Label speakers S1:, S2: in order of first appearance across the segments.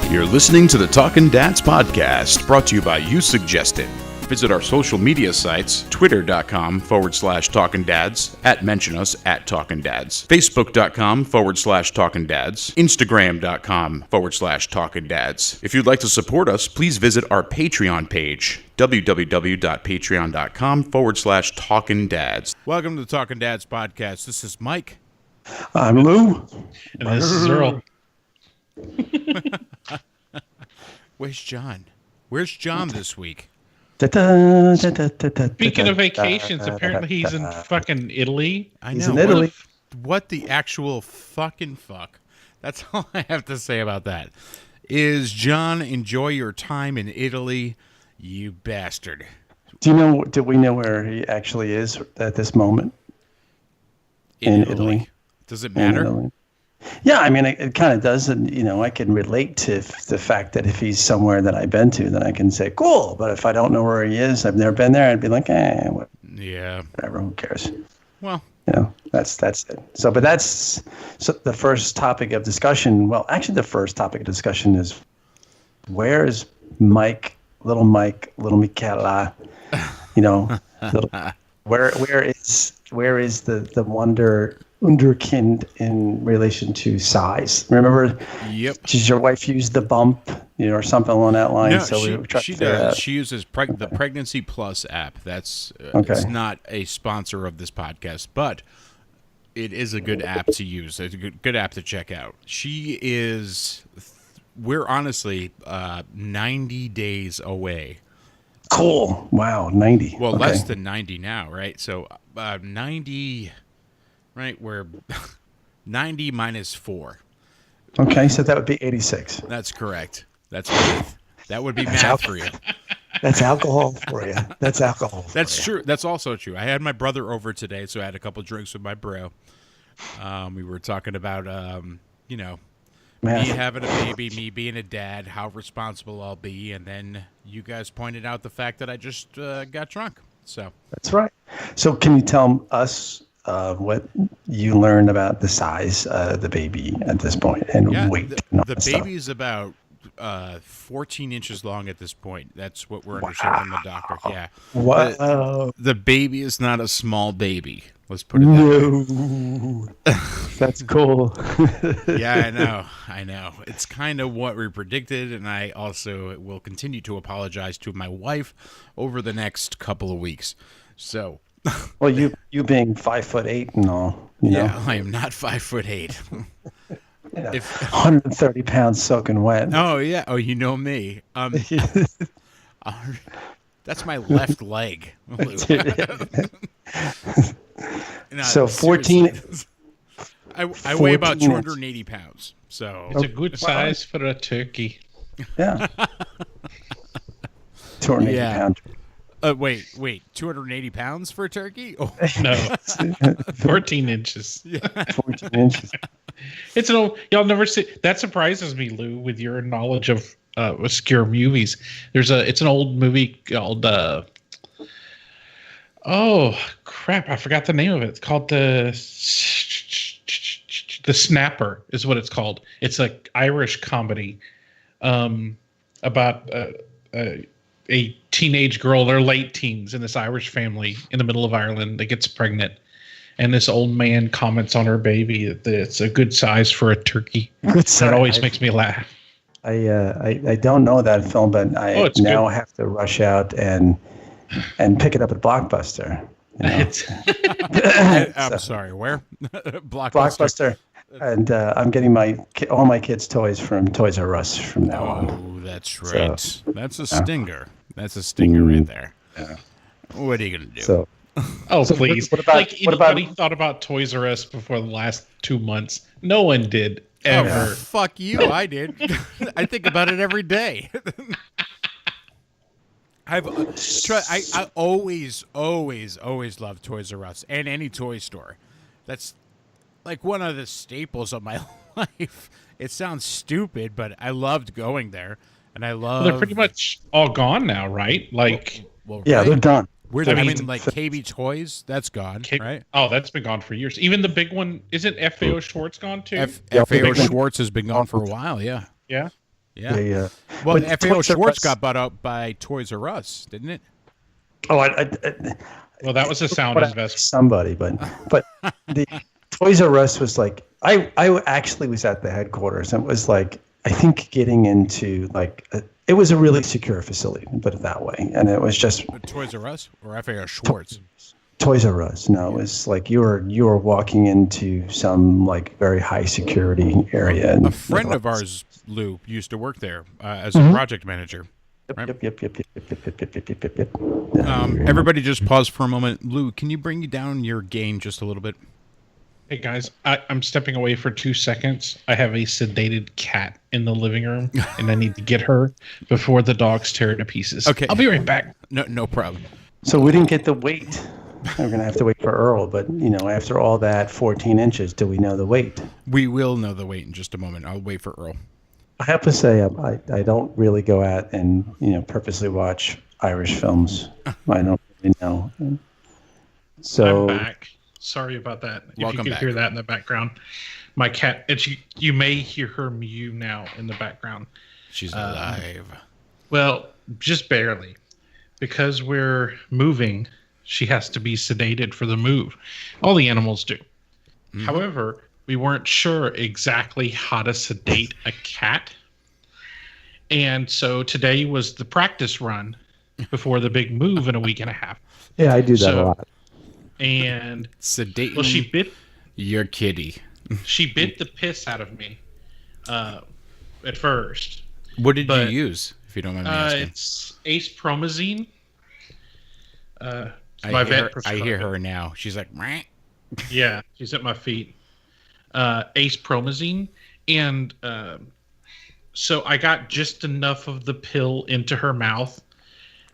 S1: You're listening to the Talkin Dads podcast, brought to you by You Suggested. Visit our social media sites, twitter.com/Talkin Dads, @mention us @Talkin Dads, facebook.com/Talkin Dads, instagram.com/Talkin Dads. If you'd like to support us, please visit our Patreon page, www.patreon.com/Talkin Dads. Welcome to the Talkin Dads podcast. This is Mike.
S2: I'm Lou.
S3: And this is Earl.
S1: Where's John? Where's John this week?
S3: Speaking of vacations, apparently he's in fucking Italy.
S1: I know.
S2: He's in Italy.
S1: What the actual fucking fuck? That's all I have to say about that. Is John, enjoy your time in Italy, you bastard.
S2: Do we know where he actually is at this moment? In Italy.
S1: Does it matter?
S2: Yeah, I mean, it kind of does. And, I can relate to the fact that if he's somewhere that I've been to, then I can say, cool. But if I don't know where he is, I've never been there, I'd be like, whatever, who cares?
S1: Well,
S2: that's it. So that's the first topic of discussion. Well, actually, the first topic of discussion is, where's Mike, little Michela? Where is the wunderkind in relation to size? Remember,
S1: yep.
S2: Does your wife use the bump, or something along that line?
S1: No,
S2: so
S1: she does. She uses the Pregnancy Plus app. That's It's not a sponsor of this podcast, but it is a good app to use. It's a good app to check out. We're honestly 90 days away.
S2: Cool. Wow, 90.
S1: Well, less than 90 now, right? So 90, right? We're 90 minus 4.
S2: Okay, so that would be 86.
S1: That's correct. That's math. That would be math for you.
S2: That's alcohol for you. That's alcohol.
S1: That's true. That's also true. I had my brother over today, so I had a couple drinks with my bro. We were talking about, me having a baby, me being a dad, how responsible I'll be, and then you guys pointed out the fact that I just got drunk. So
S2: that's right. So can you tell us what you learned about the size of the baby at this point and weight?
S1: The baby's about 14 inches long at this point. That's what we're understanding from the doctor. Yeah.
S2: Wow.
S1: The baby is not a small baby. Let's put it that way.
S2: That's cool.
S1: Yeah, I know. It's kind of what we predicted, and I also will continue to apologize to my wife over the next couple of weeks. So,
S2: well, you being 5'8" and all,
S1: yeah, I am not 5'8".
S2: 130 pounds soaking wet.
S1: Oh yeah. Oh, you know me. That's my left leg. No,
S2: so 14.
S1: I weigh about 280 pounds. So
S3: it's a good size for a turkey.
S2: Yeah. 280 pounds.
S1: Wait, 280 pounds for a turkey? Oh.
S3: No, 14 inches.
S1: Yeah.
S2: 14 inches.
S3: It's an old. Y'all never see. That surprises me, Lou, with your knowledge of obscure movies. It's an old movie called. Oh crap! I forgot the name of it. It's called the Snapper. Is what it's called. It's an Irish comedy, about a teenage girl. They're late teens in this Irish family in the middle of Ireland that gets pregnant, and this old man comments on her baby that it's a good size for a turkey. It always makes me laugh.
S2: I don't know that film, but I now have to rush out and pick it up at Blockbuster.
S1: I'm sorry, where?
S2: Blockbuster. And I'm getting all my kids' toys from Toys R Us from now on.
S1: Oh, that's right. So, that's a stinger. That's a stinger right there.
S2: Yeah.
S1: What are you going to do?
S2: So
S3: please.
S2: What about,
S3: anybody thought about Toys R Us before the last 2 months? No one did, ever.
S1: Oh, fuck you, I did. I think about it every day. I always loved Toys R Us and any toy store. That's like one of the staples of my life. It sounds stupid, but I loved going there, and I love.
S3: Well, they're pretty much all gone now, right? Like,
S2: yeah, they're done.
S1: Like KB Toys, that's gone, right?
S3: Oh, that's been gone for years. Even the big one, isn't FAO Schwartz gone too?
S1: FAO Schwartz has been gone for a while, yeah.
S3: Yeah.
S1: Yeah. Well,
S2: But
S1: FAO
S2: Toys R
S1: Schwartz
S2: Us-
S1: got bought out by Toys R Us, didn't it?
S2: Oh,
S3: Well, that was a sound investment.
S2: somebody, but the Toys R Us was like I actually was at the headquarters, and it was like I think getting into like it was a really secure facility, put it that way, and it was just
S1: Toys R Us or FAO Schwartz?
S2: Toys R Us. No, it was like you were walking into some like very high security area. And
S1: A friend of ours, Lou, used to work there as a project manager. Right?
S2: Yep.
S1: Everybody just pause for a moment. Lou, can you bring down your gain just a little bit?
S3: Hey guys, I'm stepping away for 2 seconds. I have a sedated cat in the living room, and I need to get her before the dogs tear it to pieces.
S1: Okay.
S3: I'll be right back.
S1: No problem.
S2: So we didn't get the weight. We're gonna have to wait for Earl, but after all that 14 inches, do we know the weight?
S1: We will know the weight in just a moment. I'll wait for Earl.
S2: I have to say, I don't really go out and purposely watch Irish films. I don't really know. So
S3: I'm back. Sorry about that. If
S1: Welcome
S3: you could
S1: back.
S3: hear that in the background. My cat, you may hear her mew now in the background.
S1: She's alive.
S3: Well, just barely. Because we're moving, she has to be sedated for the move. All the animals do. However, we weren't sure exactly how to sedate a cat. And so today was the practice run before the big move in a week and a half.
S2: yeah, I do that a lot.
S3: And
S1: Sedating
S3: well, she bit
S1: your kitty.
S3: the piss out of me at first.
S1: What did
S3: But,
S1: you use, if you don't mind me asking?
S3: It's Ace Promazine.
S1: I
S3: My vet
S1: hear her
S3: prescribed it.
S1: now. She's like, "Meh."
S3: Yeah, she's at my feet. Ace Promazine. And so I got just enough of the pill into her mouth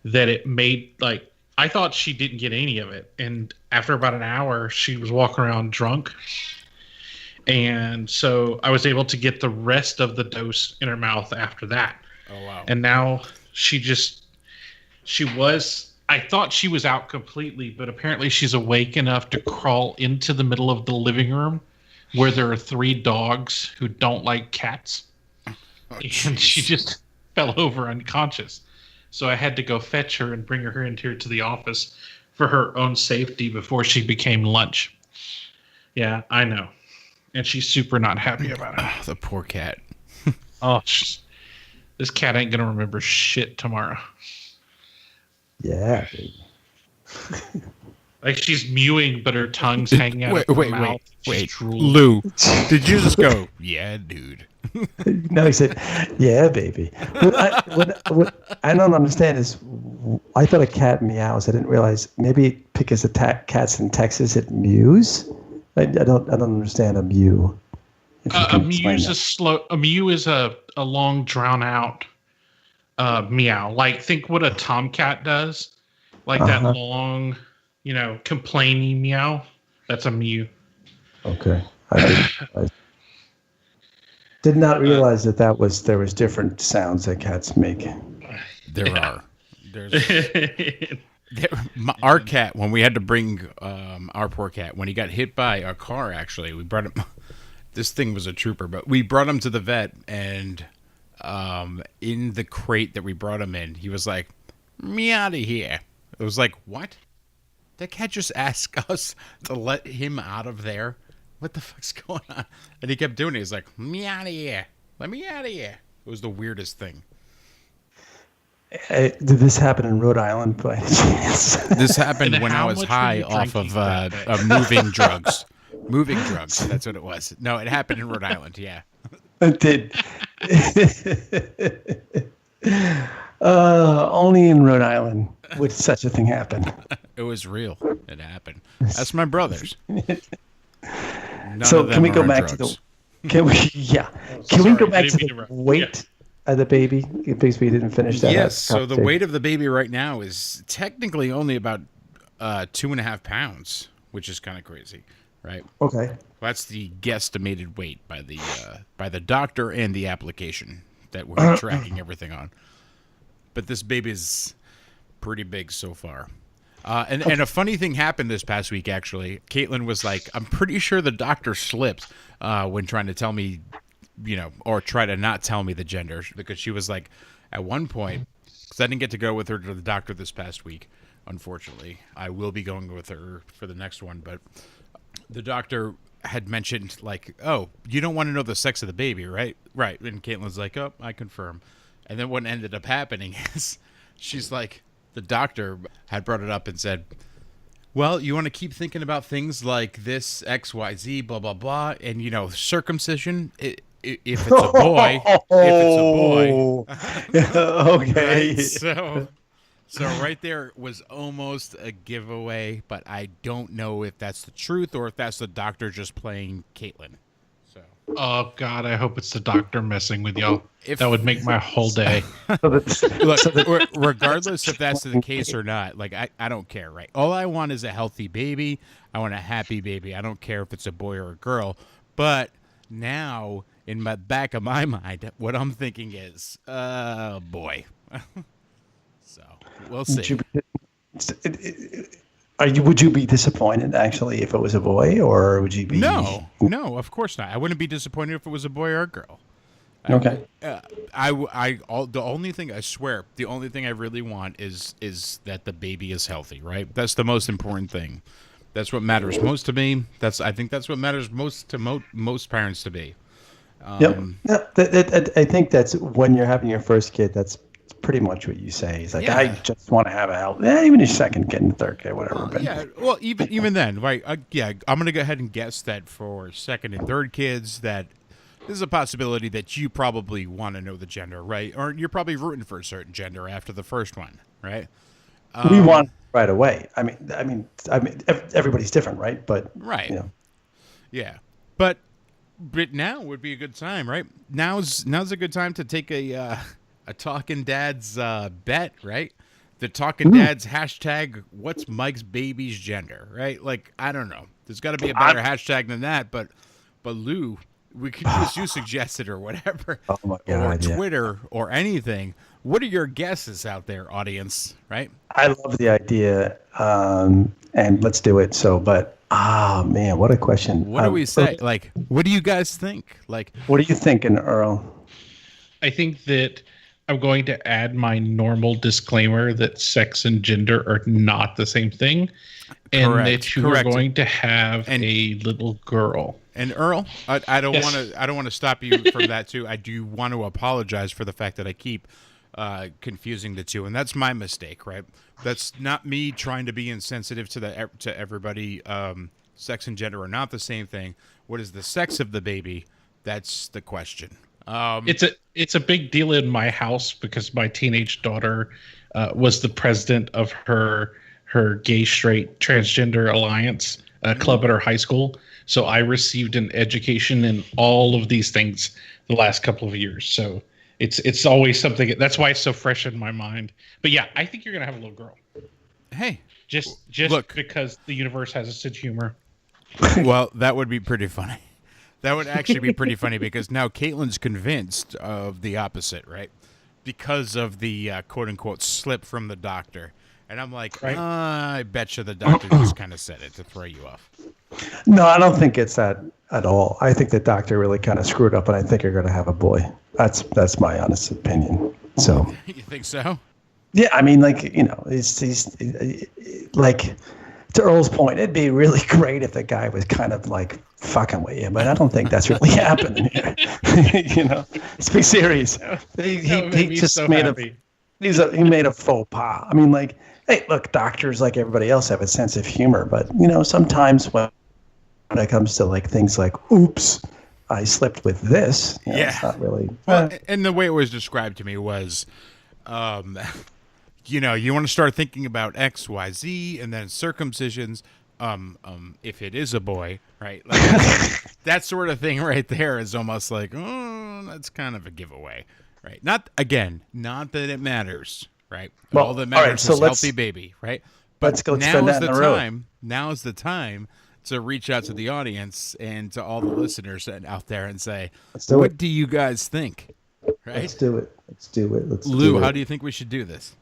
S3: that it made, like, I thought she didn't get any of it. And after about an hour, she was walking around drunk. And so I was able to get the rest of the dose in her mouth after that.
S1: Oh, wow.
S3: And now I thought she was out completely, but apparently she's awake enough to crawl into the middle of the living room where there are 3 dogs who don't like cats. And she just fell over unconscious. So I had to go fetch her and bring her in here to the office for her own safety before she became lunch. Yeah, I know. And she's super not happy about it.
S1: The poor cat.
S3: Oh, this cat ain't going to remember shit tomorrow.
S2: Yeah.
S3: Like she's mewing, but her tongue's hanging out of her mouth. She's drooling.
S1: Lou, did you just go, yeah, dude?
S2: No, he said, "Yeah, baby." What I don't understand is, I thought a cat meows. I didn't realize maybe because the cats in Texas it mews. I don't understand a mew. If you
S3: A
S2: can
S3: mew
S2: explain
S3: is
S2: that.
S3: a slow. A mew is a long, drawn out meow. Like think what a tomcat does, like that long, complaining meow. That's a mew.
S2: Okay. I did not realize there was different sounds that cats make.
S1: There are. Our cat, when we had to bring our poor cat, when he got hit by a car, actually, we brought him. This thing was a trooper, but we brought him to the vet, and in the crate that we brought him in, he was like, "Me out of here." It was like, what? That cat just asked us to let him out of there? What the fuck's going on? And he kept doing it. He's like, "Me out of here. Let me out of here." It was the weirdest thing.
S2: Did this happen in Rhode Island by any chance?
S1: This happened
S3: And
S1: when I
S3: how
S1: was
S3: much were
S1: high
S3: you
S1: off of
S3: drinking that day?
S1: moving drugs. Moving drugs. That's what it was. No, it happened in Rhode Island. Yeah.
S2: It did. Only in Rhode Island would such a thing happen.
S1: It was real. It happened. That's my brothers. None
S2: So
S1: of them
S2: can we
S1: are
S2: go
S1: on
S2: back to
S1: drugs.
S2: the? Can we? Yeah. Can we
S3: Sorry,
S2: go
S3: I
S2: back
S3: didn't
S2: to
S3: mean
S2: the
S3: to interrupt.
S2: weight of the baby? Because we didn't finish that.
S1: Yes. So the
S2: conversation.
S1: weight of the baby right now is technically only about 2.5 pounds, which is kind of crazy, right?
S2: Okay.
S1: That's the guesstimated weight by the doctor and the application that we're tracking everything on. But this baby's pretty big so far. And a funny thing happened this past week, actually. Caitlin was like, "I'm pretty sure the doctor slipped when trying to tell me or try to not tell me the gender, because she was like, at one point, because I didn't get to go with her to the doctor this past week, unfortunately. I will be going with her for the next one, but the doctor had mentioned, like, oh, you don't want to know the sex of the baby, right? Right. And Caitlin's like, oh, I confirm. And then what ended up happening is she's like, the doctor had brought it up and said, well, you want to keep thinking about things like this, X, Y, Z, blah, blah, blah. And, if it's a boy,
S2: Okay.
S1: Right? So right there was almost a giveaway, but I don't know if that's the truth or if that's the doctor just playing Caitlin. So.
S3: Oh God, I hope it's the doctor messing with y'all. That would make my whole day.
S1: Look, regardless if that's the case or not, like I don't care, right? All I want is a healthy baby. I want a happy baby. I don't care if it's a boy or a girl. But now, in my back of my mind, what I'm thinking is, boy. So we'll see.
S2: Would you be disappointed actually if it was a boy, or would you be?
S1: No, of course not. I wouldn't be disappointed if it was a boy or a girl.
S2: Okay.
S1: The only thing I really want is that the baby is healthy, right? That's the most important thing. That's what matters most to me. I think that's what matters most to most parents to be.
S2: I think that's when you're having your first kid. That's pretty much what you say. It's like, I just want to have a health. Even your second kid and third kid, whatever.
S1: Well, even then, right? I'm going to go ahead and guess that for second and third kids, that there's a possibility that you probably want to know the gender, right? Or you're probably rooting for a certain gender after the first one, right?
S2: We want right away. I mean, everybody's different, right? But
S1: right, yeah. But now would be a good time, right? Now's a good time to take a Talkin Dads bet, right? The Talkin Dads hashtag, what's Mike's baby's gender, right? Like, I don't know. There's got to be a better hashtag than that, but Lou, we could use you suggested or whatever.
S2: Oh my God,
S1: or Twitter or anything. What are your guesses out there, audience, right?
S2: I love the idea, and let's do it. So, but, man, what a question.
S1: What do we say? Like, what do you guys think? Like,
S2: what are you thinking, Earl?
S3: I think that I'm going to add my normal disclaimer that sex and gender are not the same thing, and that you are going to have a little girl.
S1: And Earl, I don't want to stop you from that too. I do want to apologize for the fact that I keep confusing the two, and that's my mistake, right? That's not me trying to be insensitive to everybody. Sex and gender are not the same thing. What is the sex of the baby? That's the question.
S3: It's a big deal in my house because my teenage daughter was the president of her gay straight transgender alliance club at her high school. So I received an education in all of these things the last couple of years. So it's always something. That's why it's so fresh in my mind. But yeah, I think you're gonna have a little girl.
S1: Hey,
S3: just look, because the universe has a sense of humor.
S1: Well, that would be pretty funny. That would actually be pretty funny because now Caitlin's convinced of the opposite, right? Because of the quote-unquote slip from the doctor. And I'm like, I bet you the doctor just kind of said it to throw you off.
S2: No, I don't think it's that at all. I think the doctor really kind of screwed up, and I think you're going to have a boy. That's my honest opinion. So
S1: you think so?
S2: Yeah, I mean, like, he's like, to Earl's point, it'd be really great if the guy was kind of like fucking with you, but I don't think that's really happening here. Let's be serious. He just
S3: so
S2: made
S3: happy.
S2: He made a faux pas. I mean, like, hey, look, doctors like everybody else have a sense of humor, but sometimes when it comes to like things like, oops, I slipped with this. It's not really.
S1: Well, and the way it was described to me was, you want to start thinking about X, Y, Z, and then circumcisions. If it is a boy, right? Like that sort of thing right there is almost like, oh, that's kind of a giveaway, right? Not that it matters, right?
S2: Well,
S1: all that matters is healthy baby, right? But now is the time to reach out to the audience and to all the listeners out there and say, what do you guys think? Right?
S2: Let's do it.
S1: Lou, how do you think we should do this?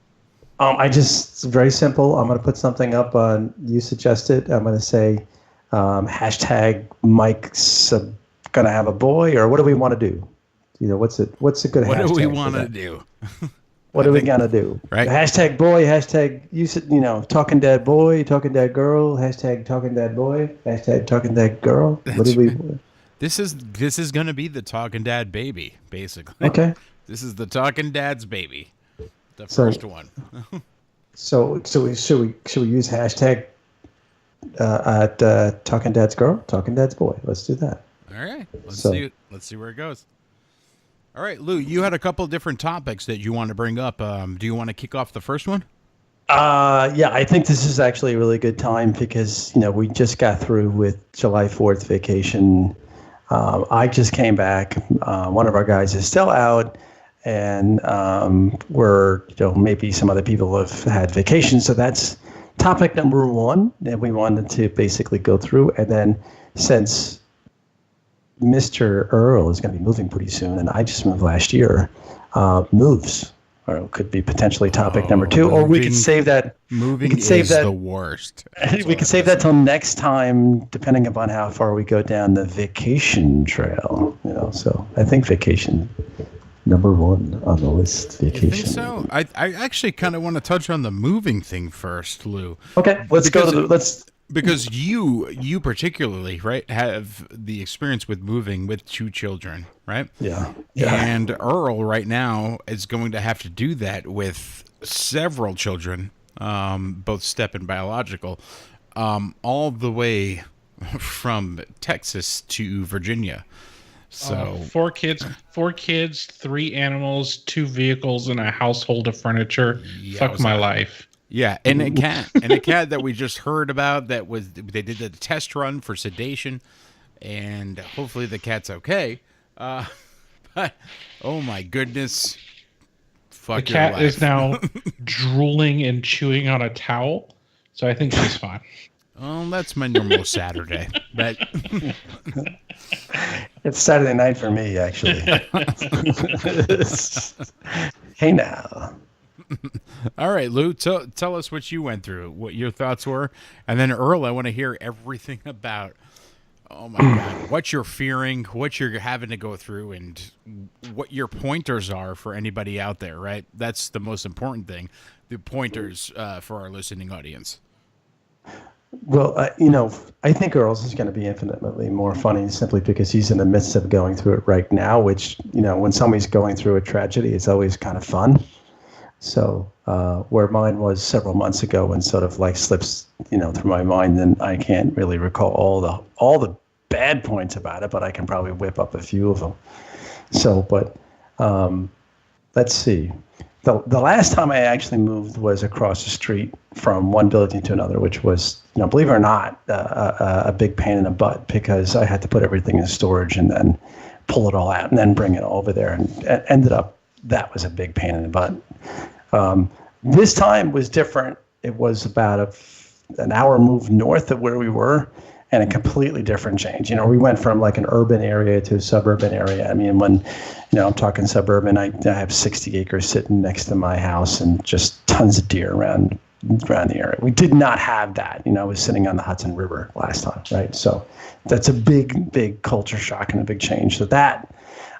S2: It's very simple. I'm going to put something up on, you suggested. I'm going to say, hashtag Mike going to have a boy, or what do we want to do? What's a good hashtag?
S1: What do we want to do?
S2: What are we going to do?
S1: Right.
S2: Hashtag boy, hashtag, talking dad boy, talking dad girl, hashtag talking dad boy, hashtag talking dad girl. What do we...
S1: This is going to be the Talkin Dad baby, basically.
S2: Okay.
S1: This is the Talkin Dads baby, the first one.
S2: So should we use hashtag at Talkin Dad's girl, Talkin Dad's boy? Let's do that.
S1: All right. Let's see where it goes. All right, Lou, you had a couple of different topics that you want to bring up. Do you want to kick off the first one?
S2: Yeah, I think this is actually a really good time because we just got through with July 4th vacation. I just came back. One of our guys is still out, and we're maybe some other people have had vacation. So that's topic number one that we wanted to basically go through. And then since Mr. Earl is going to be moving pretty soon, and I just moved last year, moves. Or it could be potentially topic number two, or we could save that.
S1: Moving is the worst.
S2: We could save that till next time, depending upon how far we go down the vacation trail. So I think vacation number one on the list. Vacation.
S1: You think so? I actually kind of want to touch on the moving thing first, Lou.
S2: Okay,
S1: because you particularly, right, have the experience with moving with 2 children, right?
S2: Yeah.
S1: And Earl right now is going to have to do that with several children, both step and biological, all the way from Texas to Virginia. So
S3: 4 kids, 3 animals, 2 vehicles, and a household of furniture. Fuck my life.
S1: Yeah, and a cat, that we just heard about they did the test run for sedation, and hopefully the cat's okay. But oh my goodness, fuck
S3: the cat
S1: your life.
S3: is now drooling and chewing on a towel, so I think she's fine.
S1: Oh, that's my normal Saturday. But
S2: it's Saturday night for me, actually. Hey now.
S1: All right, Lou, tell us what you went through, what your thoughts were. And then, Earl, I want to hear everything about, oh, my God, what you're fearing, what you're having to go through, and what your pointers are for anybody out there, right? That's the most important thing, the pointers for our listening audience.
S2: Well, I think Earl's is going to be infinitely more funny simply because he's in the midst of going through it right now, which, when somebody's going through a tragedy, it's always kind of fun. So where mine was several months ago and sort of like slips, through my mind, then I can't really recall all the bad points about it, but I can probably whip up a few of them. So, but let's see. The last time I actually moved was across the street from one building to another, which was, believe it or not, a big pain in the butt because I had to put everything in storage and then pull it all out and then bring it over there, and ended up that was a big pain in the butt. This time was different. It was about an hour move north of where we were, and a completely different change. We went from like an urban area to a suburban area. I mean, when, I'm talking suburban, I have 60 acres sitting next to my house and just tons of deer around the area. We did not have that. I was sitting on the Hudson River last time, right? So that's a big culture shock and a big change. So that,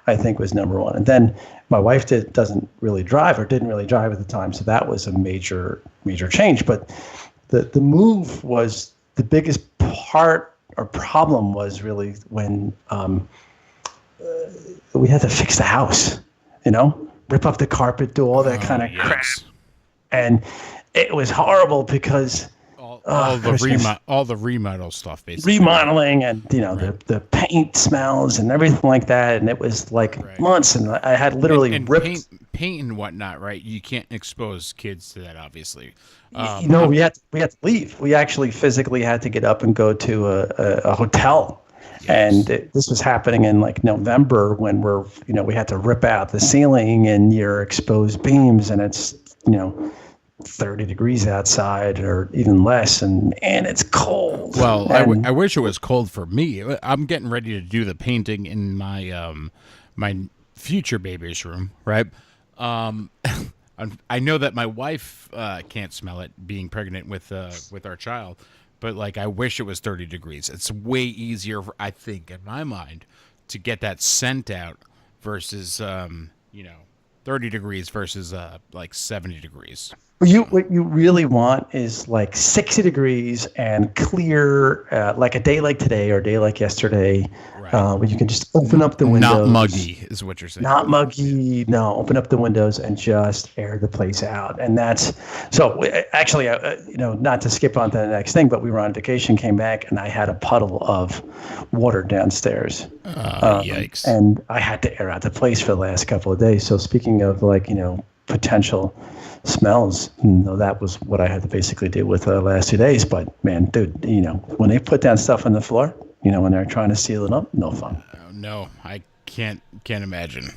S2: I think, was number one. And then my wife didn't really drive at the time, so that was a major change. But the move was the biggest part or problem was really when we had to fix the house, rip up the carpet, do all that kind of crap, and it was horrible because
S1: all the remodel stuff, basically.
S2: Remodeling and the paint smells and everything like that, and it was like months, and I had literally ripped
S1: paint and whatnot. Right, you can't expose kids to that, obviously.
S2: We had to leave. We actually physically had to get up and go to a hotel, and this was happening in like November when we had to rip out the ceiling and your exposed beams, and it's 30 degrees outside or even less, and it's cold.
S1: Well, I wish it was cold for me. I'm getting ready to do the painting in my my future baby's room, right? I know that my wife can't smell it being pregnant with our child, but like I wish it was 30 degrees. It's way easier, I think, in my mind, to get that scent out versus 30 degrees versus like 70 degrees.
S2: What you really want is like 60 degrees and clear, like a day like today or a day like yesterday,
S1: Right.
S2: where you can just open up the windows.
S1: Not muggy is what you're saying.
S2: Not muggy. No, open up the windows and just air the place out. And that's so. Actually, not to skip on to the next thing, but we were on vacation, came back, and I had a puddle of water downstairs.
S1: Yikes!
S2: And I had to air out the place for the last couple of days. So speaking of potential smells, that was what I had to basically deal with the last 2 days. But man, dude, when they put down stuff on the floor, when they're trying to seal it up, no fun.
S1: No, I can't imagine.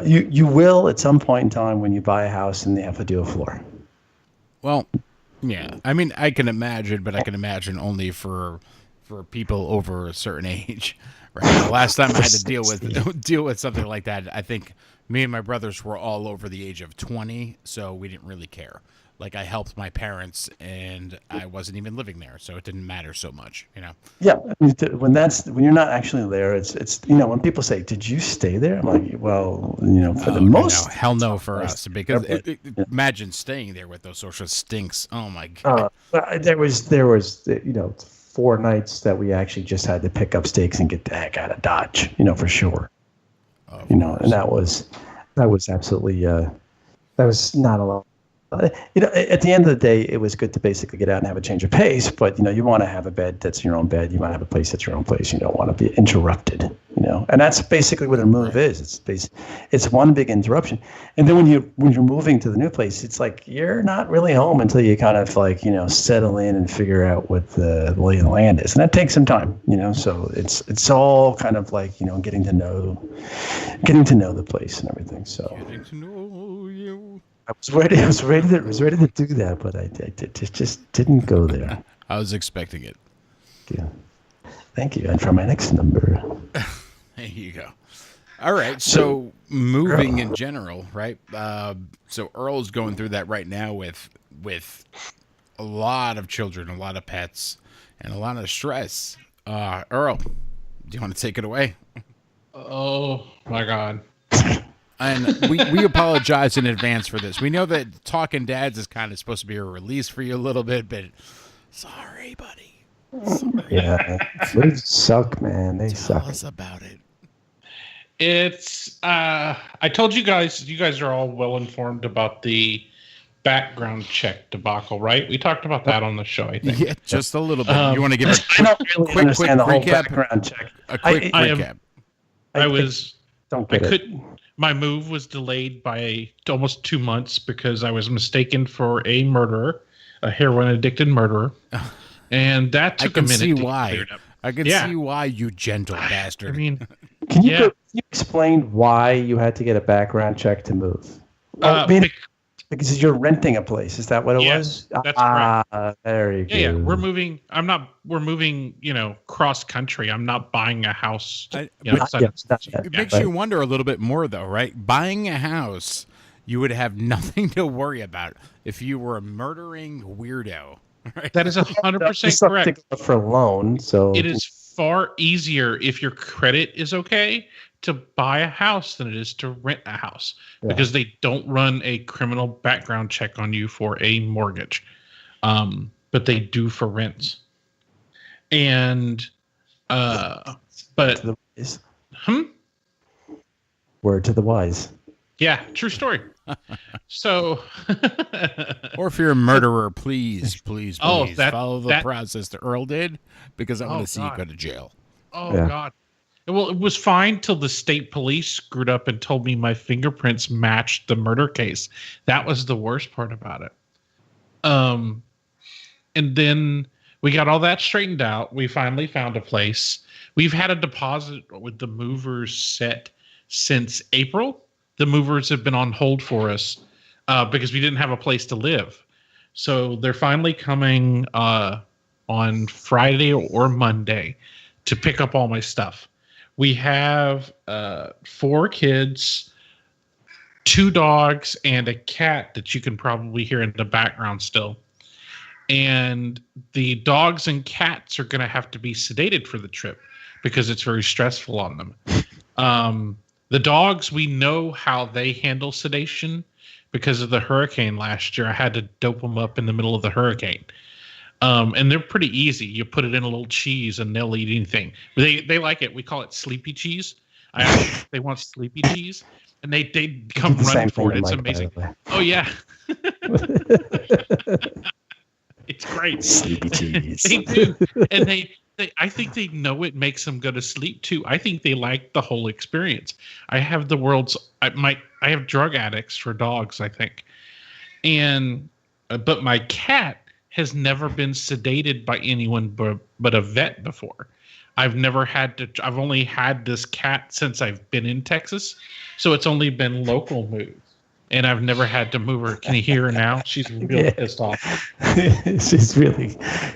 S2: You will at some point in time when you buy a house and they have to do a floor.
S1: Well, yeah. I mean, I can imagine, but I can imagine only for people over a certain age. Right. The last time I had to deal with something like that, I think me and my brothers were all over the age of 20, so we didn't really care. Like, I helped my parents, and I wasn't even living there, so it didn't matter so much,
S2: Yeah, when you're not actually there, it's when people say, "Did you stay there?" I'm like, well, for the most,
S1: no, hell no for us, because imagine staying there with those social stinks. Oh my god.
S2: There was 4 nights that we actually just had to pick up stakes and get the heck out of Dodge, for sure. And that was absolutely that was not a lot. At the end of the day, it was good to basically get out and have a change of pace. But you want to have a bed that's your own bed. You want to have a place that's your own place. You don't want to be interrupted. And that's basically what a move is. It's one big interruption. And then when you're moving to the new place, it's like you're not really home until you kind of settle in and figure out what the lay of the land is, and that takes some time. So it's all kind of like getting to know the place and everything. So
S1: getting to know you.
S2: I was ready to do that, but I just didn't go there.
S1: I was expecting it.
S2: Yeah. Thank you. And for my next number.
S1: There you go. All right. So moving in general, right? So Earl's going through that right now with a lot of children, a lot of pets, and a lot of stress. Earl, do you want to take it away?
S3: Oh my God.
S1: And we apologize in advance for this. We know that Talkin Dads is kind of supposed to be a release for you a little bit, but sorry, buddy. Sorry.
S2: Yeah, they suck, man. They suck.
S1: Tell us about it.
S3: It's I told you guys are all well informed about the background check debacle, right? We talked about that on the show, I think.
S1: Yeah, just a little bit. You want to give a quick
S2: understand the whole
S1: recap?
S2: background check.
S1: A quick recap.
S3: My move was delayed by almost 2 months because I was mistaken for a murderer, a heroin-addicted murderer, and that took a minute to clear it up.
S1: I can see why, you gentle bastard.
S3: I mean,
S2: can you explain why you had to get a background check to move? Because you're renting a place. Is that what it was?
S3: That's correct.
S2: There you go.
S3: Yeah, we're moving. We're moving, cross country. I'm not buying a house.
S1: It makes you wonder a little bit more, though, right? Buying a house, you would have nothing to worry about if you were a murdering weirdo. Right?
S3: That is 100% correct.
S2: For a loan, so
S3: it is far easier if your credit is okay to buy a house than it is to rent a house because they don't run a criminal background check on you for a mortgage, but they do for rents. And
S2: word to the wise.
S3: Yeah, true story. So,
S1: or if you're a murderer, please follow the
S3: that
S1: process that Earl did, because I want to see you go to jail.
S3: Oh God. Well, it was fine till the state police screwed up and told me my fingerprints matched the murder case. That was the worst part about it. And then we got all that straightened out. We finally found a place. We've had a deposit with the movers set since April. The movers have been on hold for us because we didn't have a place to live. So they're finally coming on Friday or Monday to pick up all my stuff. We have 4 kids, 2 dogs, and a cat that you can probably hear in the background still. And the dogs and cats are going to have to be sedated for the trip because it's very stressful on them. The dogs, we know how they handle sedation because of the hurricane last year. I had to dope them up in the middle of the hurricane. And they're pretty easy. You put it in a little cheese and they'll eat anything. They like it. We call it sleepy cheese. They want sleepy cheese, and they come running for it. It's amazing. Oh yeah. It's great.
S2: Sleepy cheese.
S3: They do. And I think they know it makes them go to sleep too. I think they like the whole experience. I have I have drug addicts for dogs, I think. But my cat has never been sedated by anyone but a vet before. I've only had this cat since I've been in Texas. So it's only been local moves. And I've never had to move her. Can you hear her now? She's real pissed off.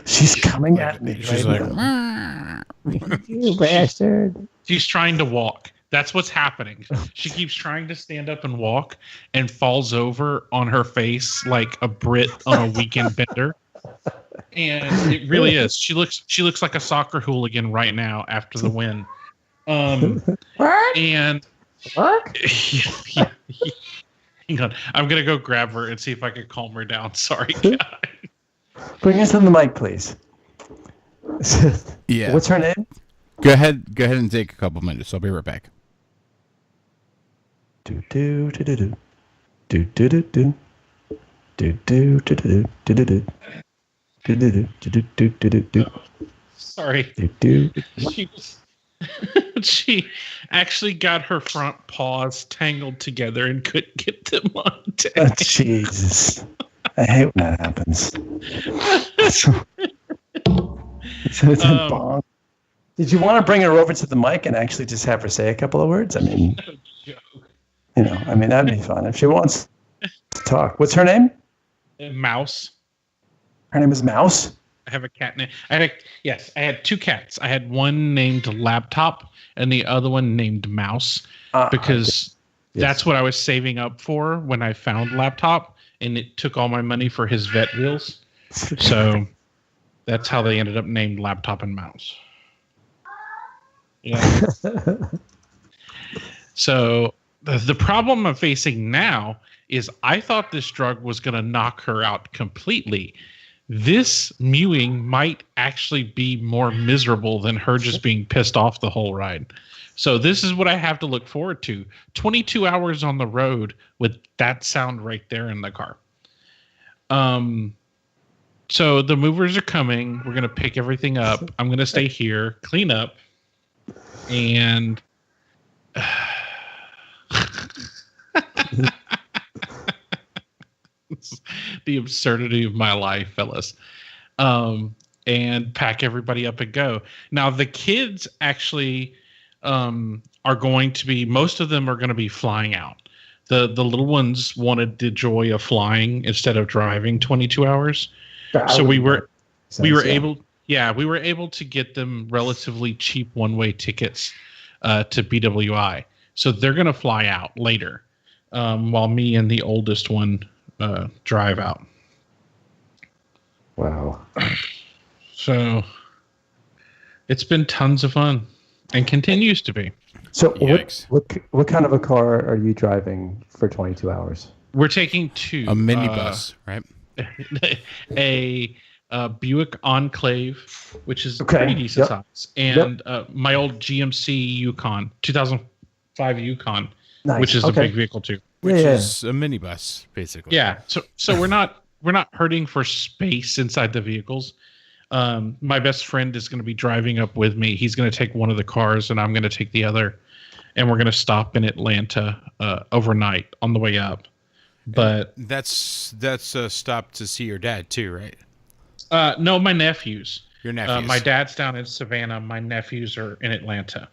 S2: she's coming at me.
S1: She's
S2: right you bastard.
S3: She's trying to walk. That's what's happening. She keeps trying to stand up and walk and falls over on her face like a Brit on a weekend bender. And it really is. She looks like a soccer hooligan right now after the win.
S2: What?
S3: And
S2: What?
S3: Hang on. I'm gonna go grab her and see if I can calm her down. Sorry, guys.
S2: Bring us on the mic, please.
S1: Yeah.
S2: What's her name?
S1: Go ahead and take a couple minutes. I'll be right back.
S2: Do do do do do do do do do do do do do do do.
S3: Sorry. She actually got her front paws tangled together and couldn't get them untangled.
S2: Oh, Jesus. I hate when that happens. Bonk. Did you want to bring her over to the mic and actually just have her say a couple of words? I mean, that'd be fun if she wants to talk. What's her name?
S3: Mouse.
S2: Her name is Mouse.
S3: I have a cat name. I had two cats. I had one named Laptop and the other one named Mouse because that's what I was saving up for when I found Laptop, and it took all my money for his vet bills. So that's how they ended up named Laptop and Mouse. Yeah. So the problem I'm facing now is I thought this drug was going to knock her out completely. This mewing might actually be more miserable than her just being pissed off the whole ride. So this is what I have to look forward to. 22 hours on the road with that sound right there in the car. So the movers are coming. We're going to pick everything up. I'm going to stay here, clean up, and... the absurdity of my life, fellas. And pack everybody up and go. Now, the kids actually are going to be, most of them are going to be flying out. The little ones wanted the joy of flying instead of driving 22 hours. So we were able to get them relatively cheap one-way tickets to BWI. So they're going to fly out later, while me and the oldest one drive out.
S2: Wow.
S3: So it's been tons of fun and continues to be.
S2: So what kind of a car are you driving for 22 hours?
S3: We're taking two.
S1: A minibus, right?
S3: a Buick Enclave, which is pretty decent size, and my old GMC Yukon, 2005 Yukon, which is a big vehicle too.
S1: Which is a minibus, basically.
S3: Yeah. So we're not hurting for space inside the vehicles. My best friend is going to be driving up with me. He's going to take one of the cars, and I'm going to take the other, and we're going to stop in Atlanta overnight on the way up. But
S1: that's a stop to see your dad too, right?
S3: No, my nephews.
S1: Your nephews.
S3: My dad's down in Savannah. My nephews are in Atlanta.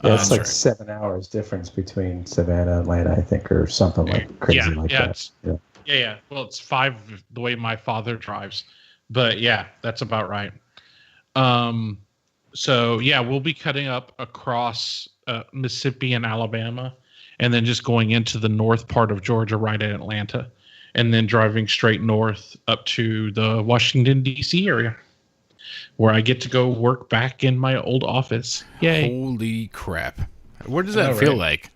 S2: Yeah, it's like 7 hours difference between Savannah and Atlanta, I think, or something like crazy that.
S3: Yeah. Well, it's 5 the way my father drives, but yeah, that's about right. So yeah, we'll be cutting up across Mississippi and Alabama, and then just going into the north part of Georgia, right at Atlanta, and then driving straight north up to the Washington D.C. area. where I get to go work back in my old office. Yay.
S1: Holy crap. What does that feel like?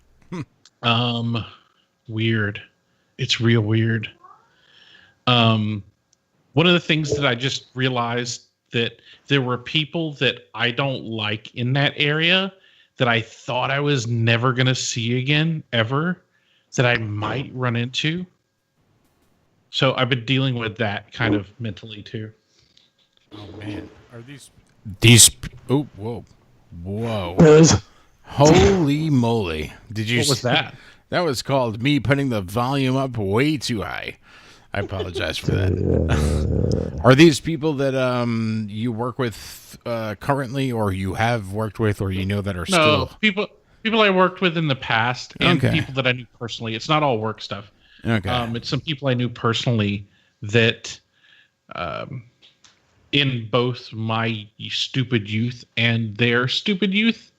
S3: Weird. It's real weird. One of the things that I just realized that there were people that I don't like in that area that I thought I was never going to see again, ever, that I might run into. So I've been dealing with that kind of mentally too.
S1: Oh man, are these? Oh, whoa! Holy moly! Did you?
S3: What was that?
S1: That was called me putting the volume up way too high. I apologize for that. Are these people that you work with currently, or you have worked with, or you know that are still
S3: people I worked with in the past, and people that I knew personally. It's not all work stuff.
S1: Okay.
S3: It's some people I knew personally that, in both my stupid youth and their stupid youth,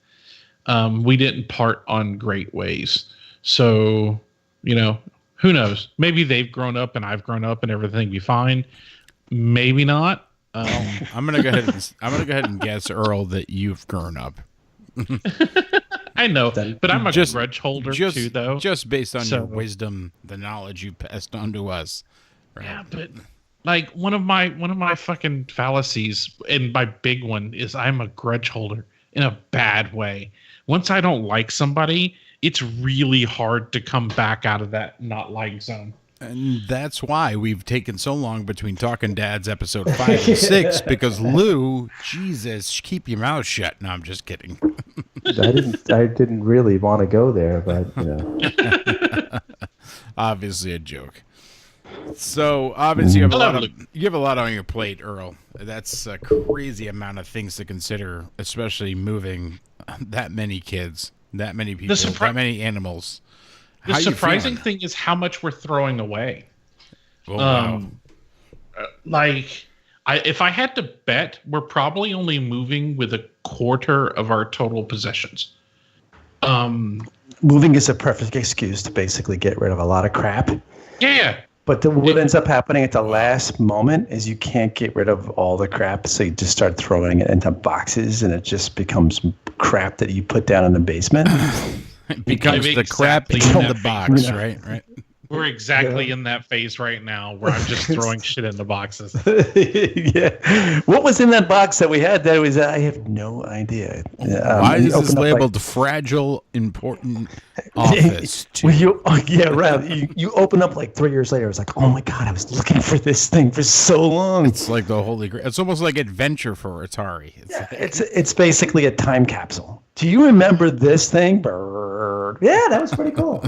S3: we didn't part on great ways. So, who knows? Maybe they've grown up and I've grown up and everything be fine. Maybe not.
S1: I'm gonna go ahead and guess, Earl, that you've grown up.
S3: I know, but I'm a grudge holder too, though.
S1: Just based on your wisdom, the knowledge you passed on to us. Right?
S3: Yeah, but like one of my fucking fallacies, and my big one, is I'm a grudge holder in a bad way. Once I don't like somebody, it's really hard to come back out of that not like zone.
S1: And that's why we've taken so long between Talkin Dads episode 5 and 6, because Lou, Jesus, keep your mouth shut. No, I'm just kidding.
S4: I didn't really want to go there, but
S1: Obviously a joke. So obviously you have a lot on your plate, Earl. That's a crazy amount of things to consider, especially moving that many kids, that many people, that many animals.
S3: The surprising thing is how much we're throwing away.
S1: Oh, wow.
S3: If I had to bet, we're probably only moving with a quarter of our total possessions.
S2: Moving is a perfect excuse to basically get rid of a lot of crap.
S3: Yeah.
S2: But what ends up happening at the last moment is you can't get rid of all the crap, so you just start throwing it into boxes, and it just becomes crap that you put down in the basement.
S1: It becomes the crap in the box, right?
S3: We're exactly in that phase right now where I'm just throwing shit into boxes.
S2: Yeah. What was in that box that we had? That was I have no idea.
S1: Why is this labeled fragile, important office?
S2: You open up like 3 years later. It's like, oh my God, I was looking for this thing for so long.
S1: It's like the holy grail. It's almost like Adventure for Atari.
S2: It's basically a time capsule. Do you remember this thing? Brrr. Yeah, that was pretty cool.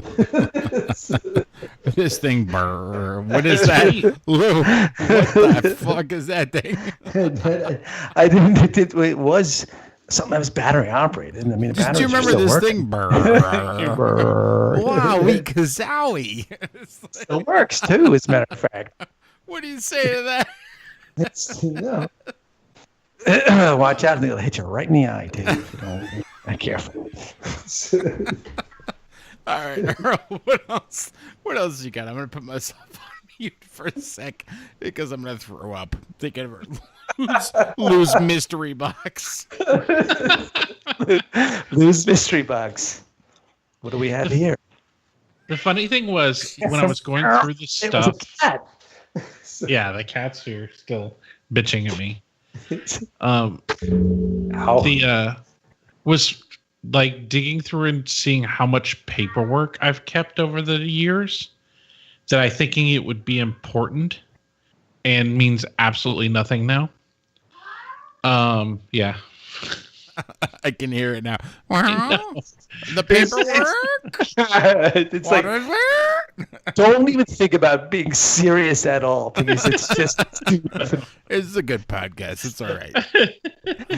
S1: This thing, what is that? Lou, what the fuck is that thing?
S2: It was something that was battery operated. I mean,
S1: do you remember this thing? Wow, Kazowie.
S2: Still works too, as a matter of fact.
S1: What do you say to that?
S2: Watch out, they'll hit you right in the eye, dude. If you don't be careful.
S1: All right, Earl, what else you got? I'm going to put myself on mute for a sec because I'm going to throw up. Thinking of Lou's mystery box.
S2: Lou's mystery box. What do we have here?
S3: The funny thing was, when I was going through the stuff...
S2: It was a cat.
S3: Yeah, the cats are still bitching at me. Was like digging through and seeing how much paperwork I've kept over the years that I thinking it would be important and means absolutely nothing now. Yeah.
S1: I can hear it now. The paperwork.
S2: It's like, don't even think about being serious at all because it's just stupid.
S1: It's a good podcast. It's all right.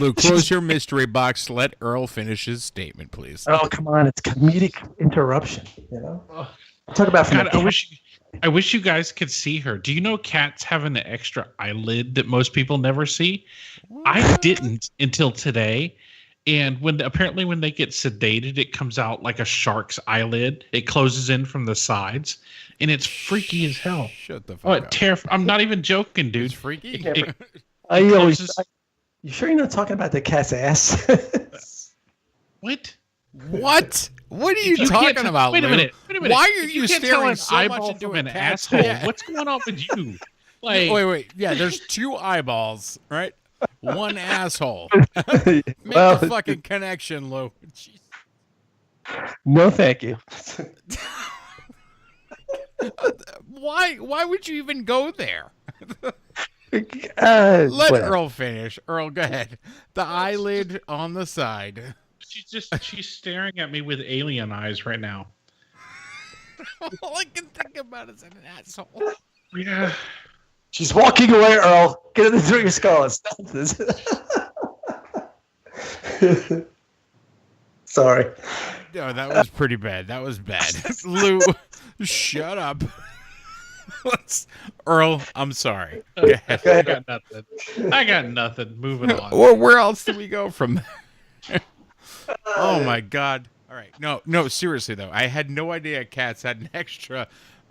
S1: Lou, close your mystery box. Let Earl finish his statement, please.
S2: Oh, come on. It's comedic interruption. You know? Talk about
S3: God, I wish you guys could see her. Do you know cats have an extra eyelid that most people never see? What? I didn't until today. And when they get sedated, it comes out like a shark's eyelid. It closes in from the sides, and it's freaky as hell.
S1: Shut the fuck up.
S3: I'm not even joking, dude.
S1: It's freaky.
S2: You sure you're not talking about the cat's ass?
S3: What?
S1: What? What are you talking about,
S3: Wait a
S1: Lou?
S3: minute.
S1: Why are
S3: If
S1: you
S3: can't tell
S1: staring
S3: an
S1: so much
S3: eyeball
S1: into
S3: from
S1: a
S3: an
S1: cat's
S3: asshole?
S1: head?
S3: What's going on with you? Like,
S1: Wait. Yeah, there's 2 eyeballs, right? 1 asshole. Make
S2: Well,
S1: the fucking connection, Lou. Jeez.
S2: no, thank you.
S1: Why would you even go there?
S2: Let
S1: Let Earl finish. Earl, go ahead. The eyelid on the side.
S3: she's staring at me with alien eyes right now.
S1: All I can think about is an asshole.
S3: Yeah.
S2: She's walking away, Earl. Get it through your skull. Stop this. Sorry.
S1: No, that was pretty bad. That was bad. Lou, shut up. Earl, I'm sorry. Go ahead.
S3: I got nothing. Moving on.
S1: Well, where else do we go from there? Oh my God. All right. No, seriously though. I had no idea cats had an extra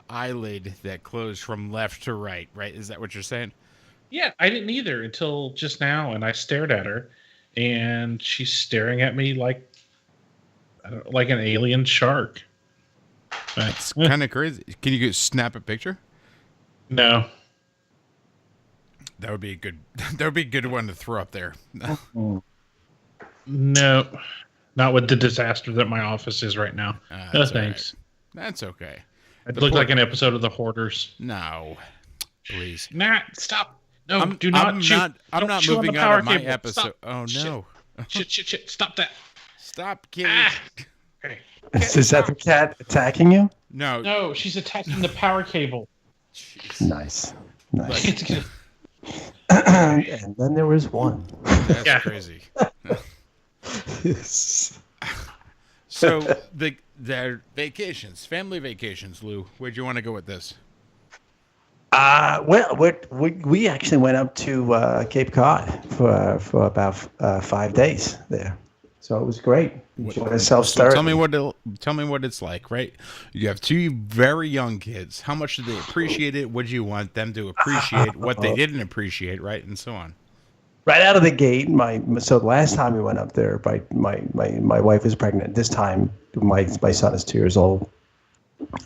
S1: eyelid that closed from left to right, Is that what you're saying?
S3: Yeah, I didn't either until just now, and I stared at her, and she's staring at me like an alien shark.
S1: That's kind of crazy. Can you snap a picture?
S3: No.
S1: That would be a good. That would be a good one to throw up there.
S3: No, not with the disaster that my office is right now. No thanks.
S1: Right. That's okay.
S3: It looked like an episode of The Hoarders.
S1: No, please.
S3: Nah, stop. No, do
S1: not. I'm not
S3: chew on the
S1: moving
S3: power
S1: out of my
S3: cable.
S1: episode.
S3: Stop.
S1: Oh no!
S3: Shit! Stop that.
S1: Stop, kitty.
S3: Okay.
S2: Is that the cat attacking you?
S1: No,
S3: she's attacking the power cable.
S1: Jeez.
S2: Nice.
S3: Like,
S2: And then there was one.
S1: That's crazy. So their vacations, family vacations, Lou. Where'd you want to go with this?
S2: Well, we actually went up to Cape Cod for about 5 days there, so it was great. Enjoyed ourselves.
S1: So tell me what it's like, right? You have 2 very young kids. How much did they appreciate it? What do you want them to appreciate? What they didn't appreciate, right, and so on.
S2: Right out of the gate, so last time we went up there, my wife was pregnant. This time, my son is 2 years old,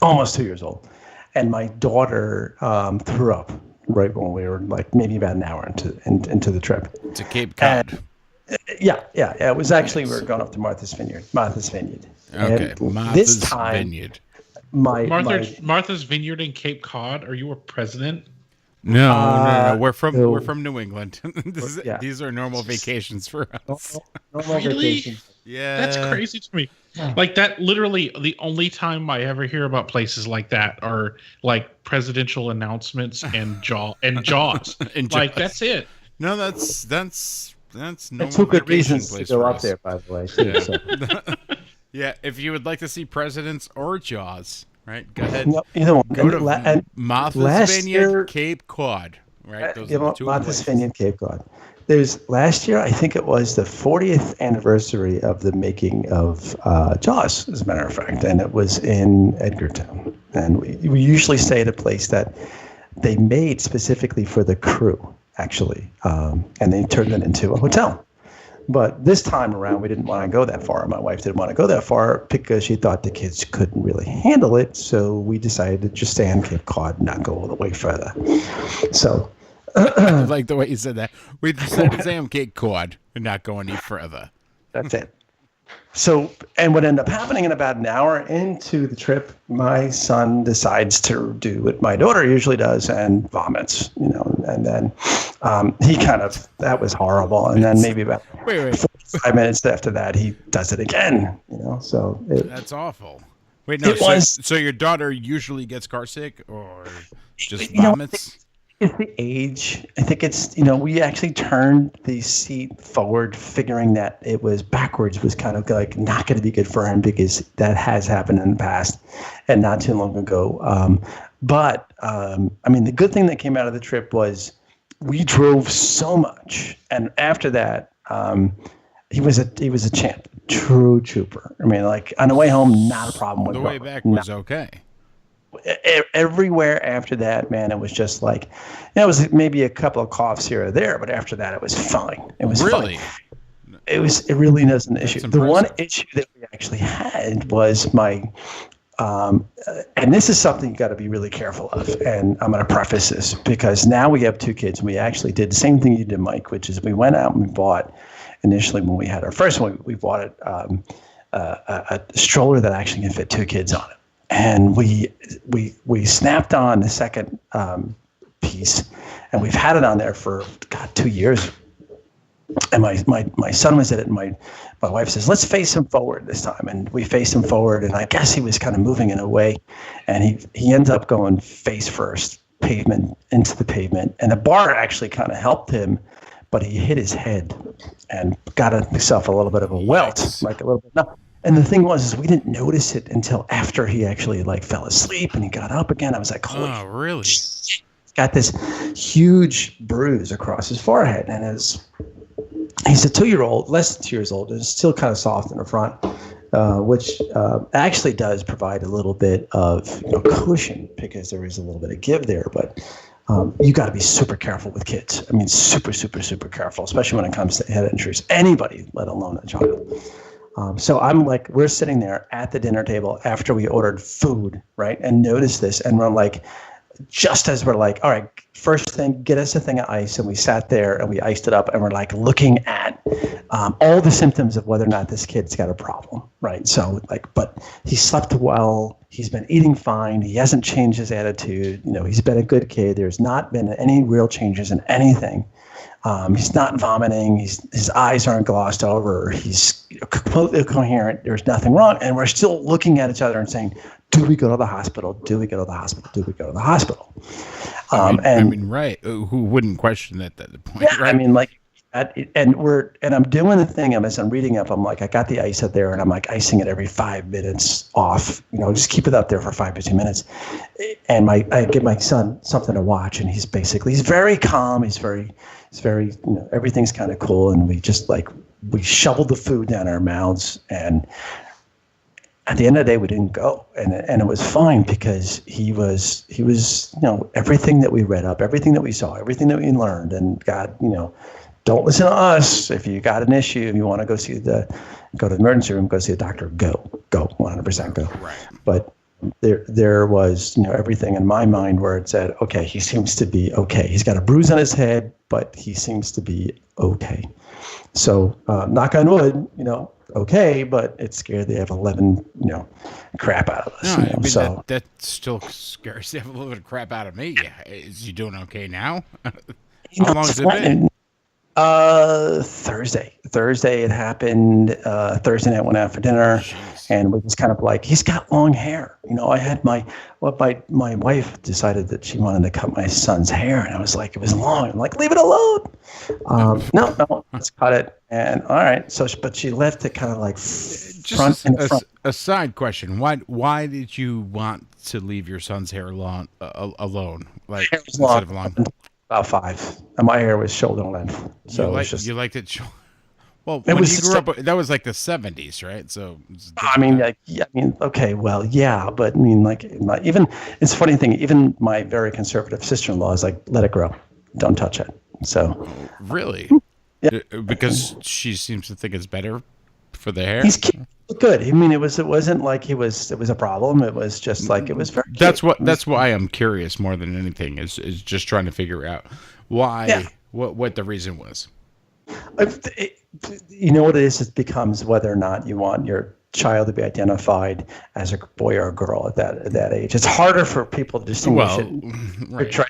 S2: almost 2 years old, and my daughter threw up right when we were like maybe about an hour into the trip.
S1: To Cape Cod.
S2: Yeah. It was actually we were going up to Martha's Vineyard.
S1: Okay,
S2: This time,
S1: Vineyard.
S3: Martha's Vineyard in Cape Cod. Are you a president?
S1: No. We're from New England. These are normal vacations for us.
S2: Normal
S3: Really?
S2: vacation.
S1: Yeah,
S3: That's crazy to me. Like that, literally, the only time I ever hear about places like that are like presidential announcements and Jaws. Like that's it.
S1: No, that's no
S2: 2 good reasons to
S1: place
S2: go
S1: for
S2: up
S1: us.
S2: there, by the way. Too, so.
S1: Yeah, if you would like to see presidents or Jaws, right? Go ahead.
S2: No, either one.
S1: Go to
S2: and
S1: Martha's
S2: last
S1: Vineyard,
S2: year-
S1: Cape Cod, right? Those
S2: Yeah,
S1: are the 2
S2: Martha's
S1: places.
S2: Vineyard, Cape Cod. There's last year, I think it was the 40th anniversary of the making of Jaws, as a matter of fact, and it was in Edgartown. And we usually stay at a place that they made specifically for the crew, actually, and they turned it into a hotel. But this time around, we didn't want to go that far. My wife didn't want to go that far because she thought the kids couldn't really handle it. So we decided to just stay on Cape Cod and not go all the way further. So.
S1: I like the way you said that. We decided to stay on Cape Cod and not go any further.
S2: That's it. So, and what ended up happening in about an hour into the trip, my son decides to do what my daughter usually does and vomits, and then that was horrible. And then maybe about
S1: Wait.
S2: 5 minutes after that, he does it again, so.
S1: That's awful. Wait, no, so your daughter usually gets car sick or just vomits?
S2: It's the age. I think it's, we actually turned the seat forward, figuring that it was backwards was kind of like not going to be good for him because that has happened in the past and not too long ago. But the good thing that came out of the trip was we drove so much. And after that, he was a champ, true trooper. On the way home, not a problem with
S1: the way back was okay.
S2: everywhere after that, man, it was just like, it was maybe a couple of coughs here or there, but after that, it was fine. It was
S1: really?
S2: fine. It really wasn't an issue.
S1: That's
S2: The one
S1: impressive.
S2: issue that we actually had was and this is something you got to be really careful of. And I'm going to preface this because now we have 2 kids. And we actually did the same thing you did, Mike, which is we went out and we bought, initially when we had our first one, we bought a stroller that actually can fit 2 kids on it. And we snapped on the second piece, and we've had it on there for 2 years. And my son was in it, and my wife says, let's face him forward this time. And we faced him forward, and I guess he was kind of moving in a way, and he ends up going face first, pavement into the pavement. And the bar actually kind of helped him, but he hit his head and got himself a little bit of a welt, like a little bit. No. And the thing was, is we didn't notice it until after he actually like fell asleep and he got up again. I was like, holy
S1: Oh, really?
S2: shit. He's got this huge bruise across his forehead, and he's a 2-year-old, less than 2 years old, and it's still kind of soft in the front, which actually does provide a little bit of cushion because there is a little bit of give there. But you got to be super careful with kids. I mean, super, super, super careful, especially when it comes to head injuries. Anybody, let alone a child. So I'm like, we're sitting there at the dinner table after we ordered food, right? And notice this, and we're like, just as we're like, all right, first thing, get us a thing of ice. And we sat there and we iced it up, and we're like looking at all the symptoms of whether or not this kid's got a problem, right? So like, but he slept well, he's been eating fine, he hasn't changed his attitude, he's been a good kid. There's not been any real changes in anything. He's not vomiting. His eyes aren't glossed over. He's completely coherent. There's nothing wrong. And we're still looking at each other and saying, do we go to the hospital? Do we go to the hospital? Do we go to the hospital?
S1: I mean, right. Who wouldn't question that at the point?
S2: Yeah,
S1: right?
S2: I mean, like, and I'm doing the thing. As I'm reading up, I'm like, I got the ice up there, and I'm like icing it every 5 minutes off. Just keep it up there for 5 to 10 minutes. And I give my son something to watch, and he's very calm. He's very, everything's kind of cool. And we shoveled the food down our mouths, and at the end of the day, we didn't go, and it was fine because he was everything that we read up, everything that we saw, everything that we learned, and God, don't listen to us. If you got an issue, if you want to go to the emergency room, go see a doctor, go 100% go.
S1: Right.
S2: But there was everything in my mind where it said, okay, he seems to be okay. He's got a bruise on his head, but he seems to be okay. So knock on wood, okay, but it scared the F11, crap out of us.
S1: No, I mean,
S2: so
S1: that still scares the little bit of crap out of me. Is he doing okay now? How long has it been?
S2: Thursday it happened. Thursday night went out for dinner.
S1: Jeez.
S2: And it was kind of like, he's got long hair. I had my wife decided that she wanted to cut my son's hair, and I was like, it was long. I'm like, leave it alone. No, let's cut it. And all right. So, but she left it kind of like front.
S1: A side question. Why did you want to leave your son's hair alone? Like,
S2: Hair was
S1: instead
S2: long,
S1: of long?
S2: about 5. And my hair was shoulder length. So
S1: you liked it. Well,
S2: it
S1: when
S2: was
S1: you grew up, that was like the 70s, right? So
S2: I mean, okay, well, yeah, but I mean, like, even it's a funny thing. Even my very conservative sister-in-law is like, let it grow, don't touch it. So
S1: really,
S2: yeah,
S1: because she seems to think it's better for the hair.
S2: He's cute, good. I mean, it wasn't like it was a problem. It was just like it was very. Cute.
S1: That's why I'm curious more than anything is just trying to figure out why.
S2: Yeah.
S1: What the reason was.
S2: You know what it is? It becomes whether or not you want your child to be identified as a boy or a girl at that age. It's harder for people to distinguish it.
S1: Right.
S2: Try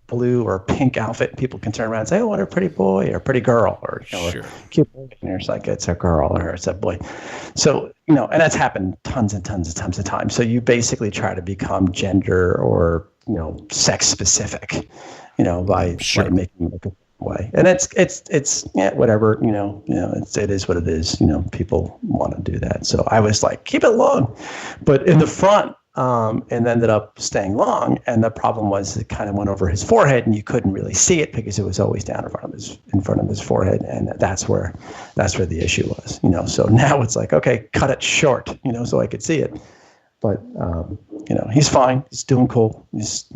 S2: blue or pink outfit. People can turn around and say, "Oh, what a pretty boy or a pretty girl," or
S1: Sure.
S2: a cute boy. And it's like it's a girl or it's a boy. So and that's happened tons and tons of times. So you basically try to become gender or sex specific, by making it look a way. And it's whatever, it is what it is. People want to do that. So I was like, keep it long, but in the front, and ended up staying long. And the problem was it kind of went over his forehead, and you couldn't really see it because it was always down in front of his forehead, and that's where the issue was. So now it's like, okay, cut it short, so I could see it. But he's fine. He's doing cool. He's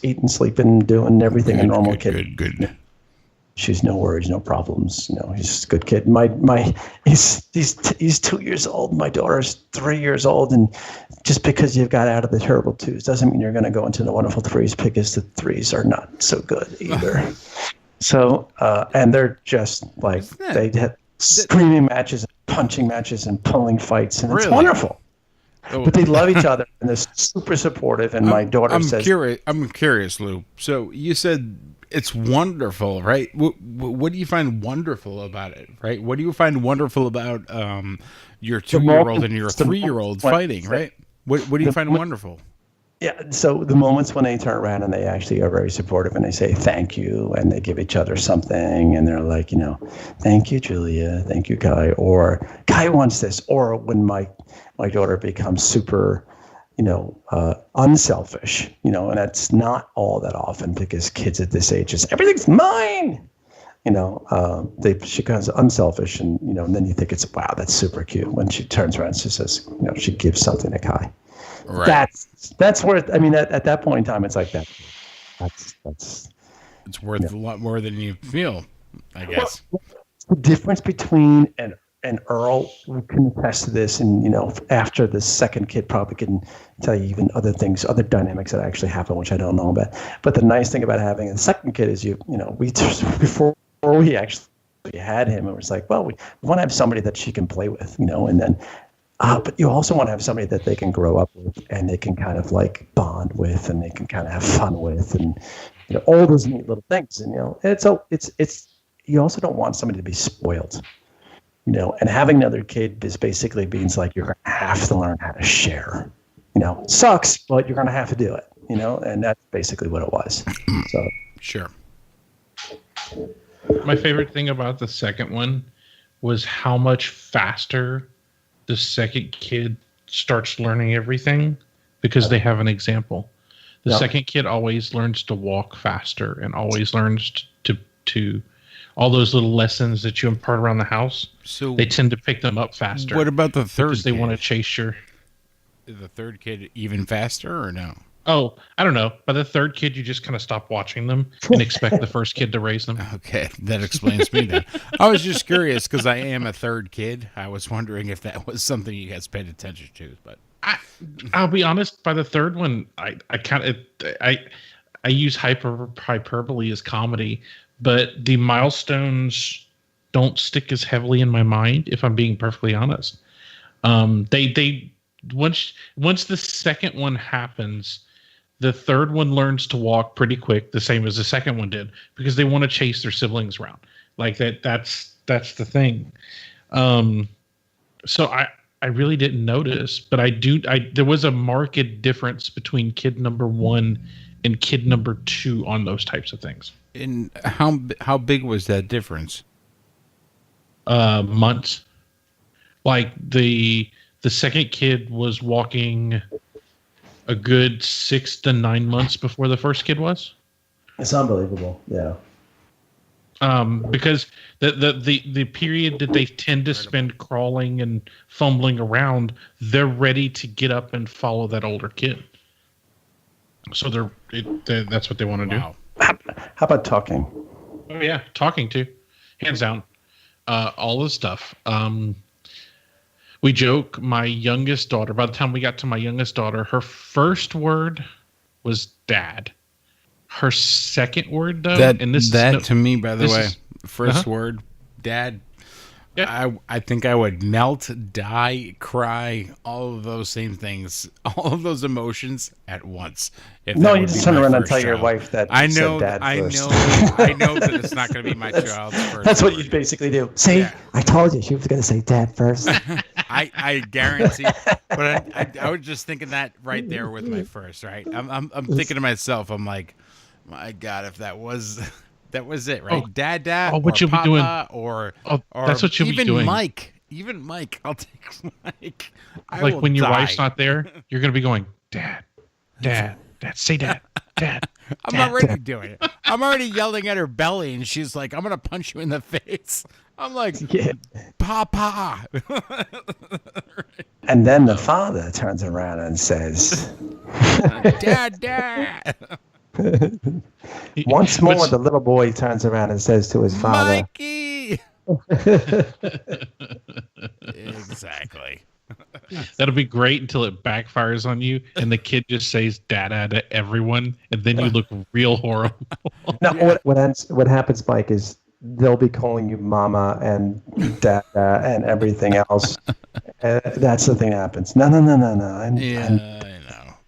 S2: eating, sleeping, doing everything a normal kid.
S1: Good.
S2: She's no worries, no problems. He's a good kid. He's 2 years old. My daughter's 3 years old, and just because you've got out of the terrible twos doesn't mean you're going to go into the wonderful threes, because the threes are not so good either. So, and they're just like they have screaming matches, punching matches, and pulling fights, and it's wonderful. Oh. But they love each other, and they're super supportive. And my daughter says,
S1: I'm curious, Lou. So you said it's wonderful, right? What do you find wonderful about it, right? What do you find wonderful about your 2-year-old and your 3-year-old fighting, right? What do you find wonderful?
S2: Yeah, so the moments when they turn around and they actually are very supportive and they say thank you and they give each other something and they're like, thank you, Julia, thank you, Kai, or Kai wants this, or when my daughter becomes super, unselfish, and that's not all that often, because kids at this age is everything's mine. She becomes unselfish, and then you think it's, wow, that's super cute when she turns around and she says, she gives something to Kai.
S1: Right.
S2: That's worth. I mean, at that point in time, it's like that. That's.
S1: It's worth a lot more than you feel, I guess.
S2: Well, the difference between and Earl can attest to this, and after the second kid probably can tell you even other things, other dynamics that actually happen, which I don't know about. But the nice thing about having a second kid is we before we actually had him, it was like, well, we want to have somebody that she can play with, and then. But you also want to have somebody that they can grow up with and they can kind of like bond with and they can kind of have fun with, and all those neat little things. And it's you also don't want somebody to be spoiled, and having another kid is basically means like you're going to have to learn how to share. Sucks, but you're going to have to do it. And that's basically what it was. So
S1: sure.
S3: My favorite thing about the second one was how much faster the second kid starts learning everything because they have an example. The second kid always learns to walk faster and always learns to all those little lessons that you impart around the house. So they tend to pick them up faster.
S1: What about the third?
S3: Because they want to chase your.
S1: Is the third kid even faster or no?
S3: Oh, I don't know. By the third kid, you just kind of stop watching them and expect the first kid to raise them.
S1: Okay, that explains me then. I was just curious because I am a third kid. I was wondering if that was something you guys paid attention to. But
S3: I'll be honest. By the third one, I use hyperbole as comedy, but the milestones don't stick as heavily in my mind. If I'm being perfectly honest, they once the second one happens. The third one learns to walk pretty quick, the same as the second one did, because they want to chase their siblings around. Like that's the thing. So I really didn't notice, but there was a marked difference between kid number 1 and kid number 2 on those types of things.
S1: And how big was that difference?
S3: Months. Like the second kid was walking a good 6 to 9 months before the first kid was.
S2: It's unbelievable. Yeah.
S3: Because the period that they tend to spend crawling and fumbling around, they're ready to get up and follow that older kid. So that's what they want to do.
S2: How about talking?
S3: Oh yeah, talking too, hands down. All the stuff. We joke, my youngest daughter, by the time we got to my youngest daughter, her first word was dad. Her second word, though,
S1: to me, by the way, first word, dad. Yeah. I think I would melt, die, cry, all of those same things, all of those emotions at once.
S2: No, you just turn around and tell your wife that
S1: I know,
S2: said dad first.
S1: I know that it's not going to be my child's first.
S2: That's what you basically do.
S4: See, I told you she was going to say dad first.
S1: I guarantee. But I was just thinking that right there with my first, right? I'm thinking to myself, I'm like, my God, if that was it, right? Dad,
S3: what
S1: or
S3: you'll
S1: Papa,
S3: be doing?
S1: or
S3: that's what you'll be doing.
S1: Even Mike, I'll take Mike.
S3: Like when your wife's not there, you're gonna be going, Dad, say Dad.
S1: I'm already doing it. I'm already yelling at her belly, and she's like, "I'm gonna punch you in the face." I'm like, Papa.
S2: And then the father turns around and says,
S1: Dad.
S2: Once more, the little boy turns around and says to his father,
S1: Mikey. Exactly.
S3: That'll be great until it backfires on you and the kid just says "dada" to everyone, and then you look real horrible.
S2: No, what happens, Mike, is they'll be calling you mama and dada and everything else. That's the thing that happens. No.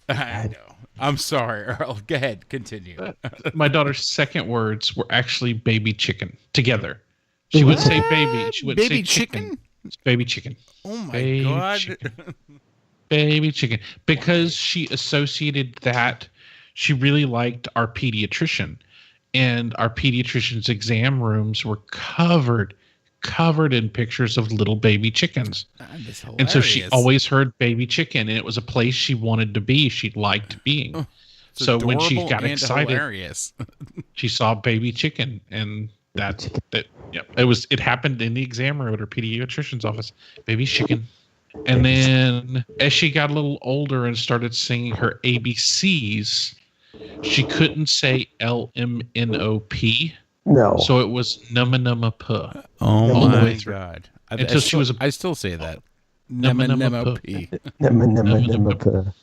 S1: I know. I'm sorry, Earl. Go ahead. Continue.
S3: My daughter's second words were actually baby chicken together. She would say baby. She would
S1: Baby
S3: say chicken. It's baby chicken.
S1: Oh my
S3: baby
S1: God.
S3: Chicken. Baby chicken. Because she associated that, she really liked our pediatrician. And our pediatrician's exam rooms were covered in pictures of little baby chickens. And so she always heard baby chicken, and it was a place she wanted to be. She liked being. So when she got excited, she saw baby chicken, and that's it. Yeah, it happened in the exam room at her pediatrician's office. Baby chicken. And then as she got a little older and started singing her ABCs, she couldn't say LMNOP.
S2: No.
S3: So it was numma numma puh.
S1: Oh my God.
S3: Until she was
S1: I still say that.
S3: Numma numma
S2: Puh.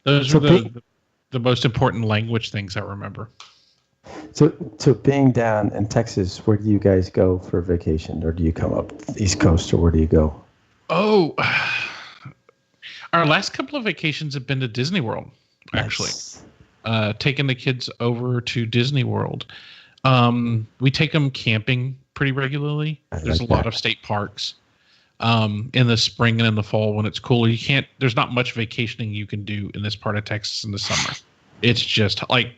S3: Those are the most important language things I remember.
S2: So being down in Texas, where do you guys go for vacation? Or do you come up East Coast, or where do you go?
S3: Oh, our last couple of vacations have been to Disney World, actually. Nice. Taking the kids over to Disney World. We take them camping pretty regularly. There's a lot of state parks in the spring and in the fall when it's cooler. There's not much vacationing you can do in this part of Texas in the summer. It's just like,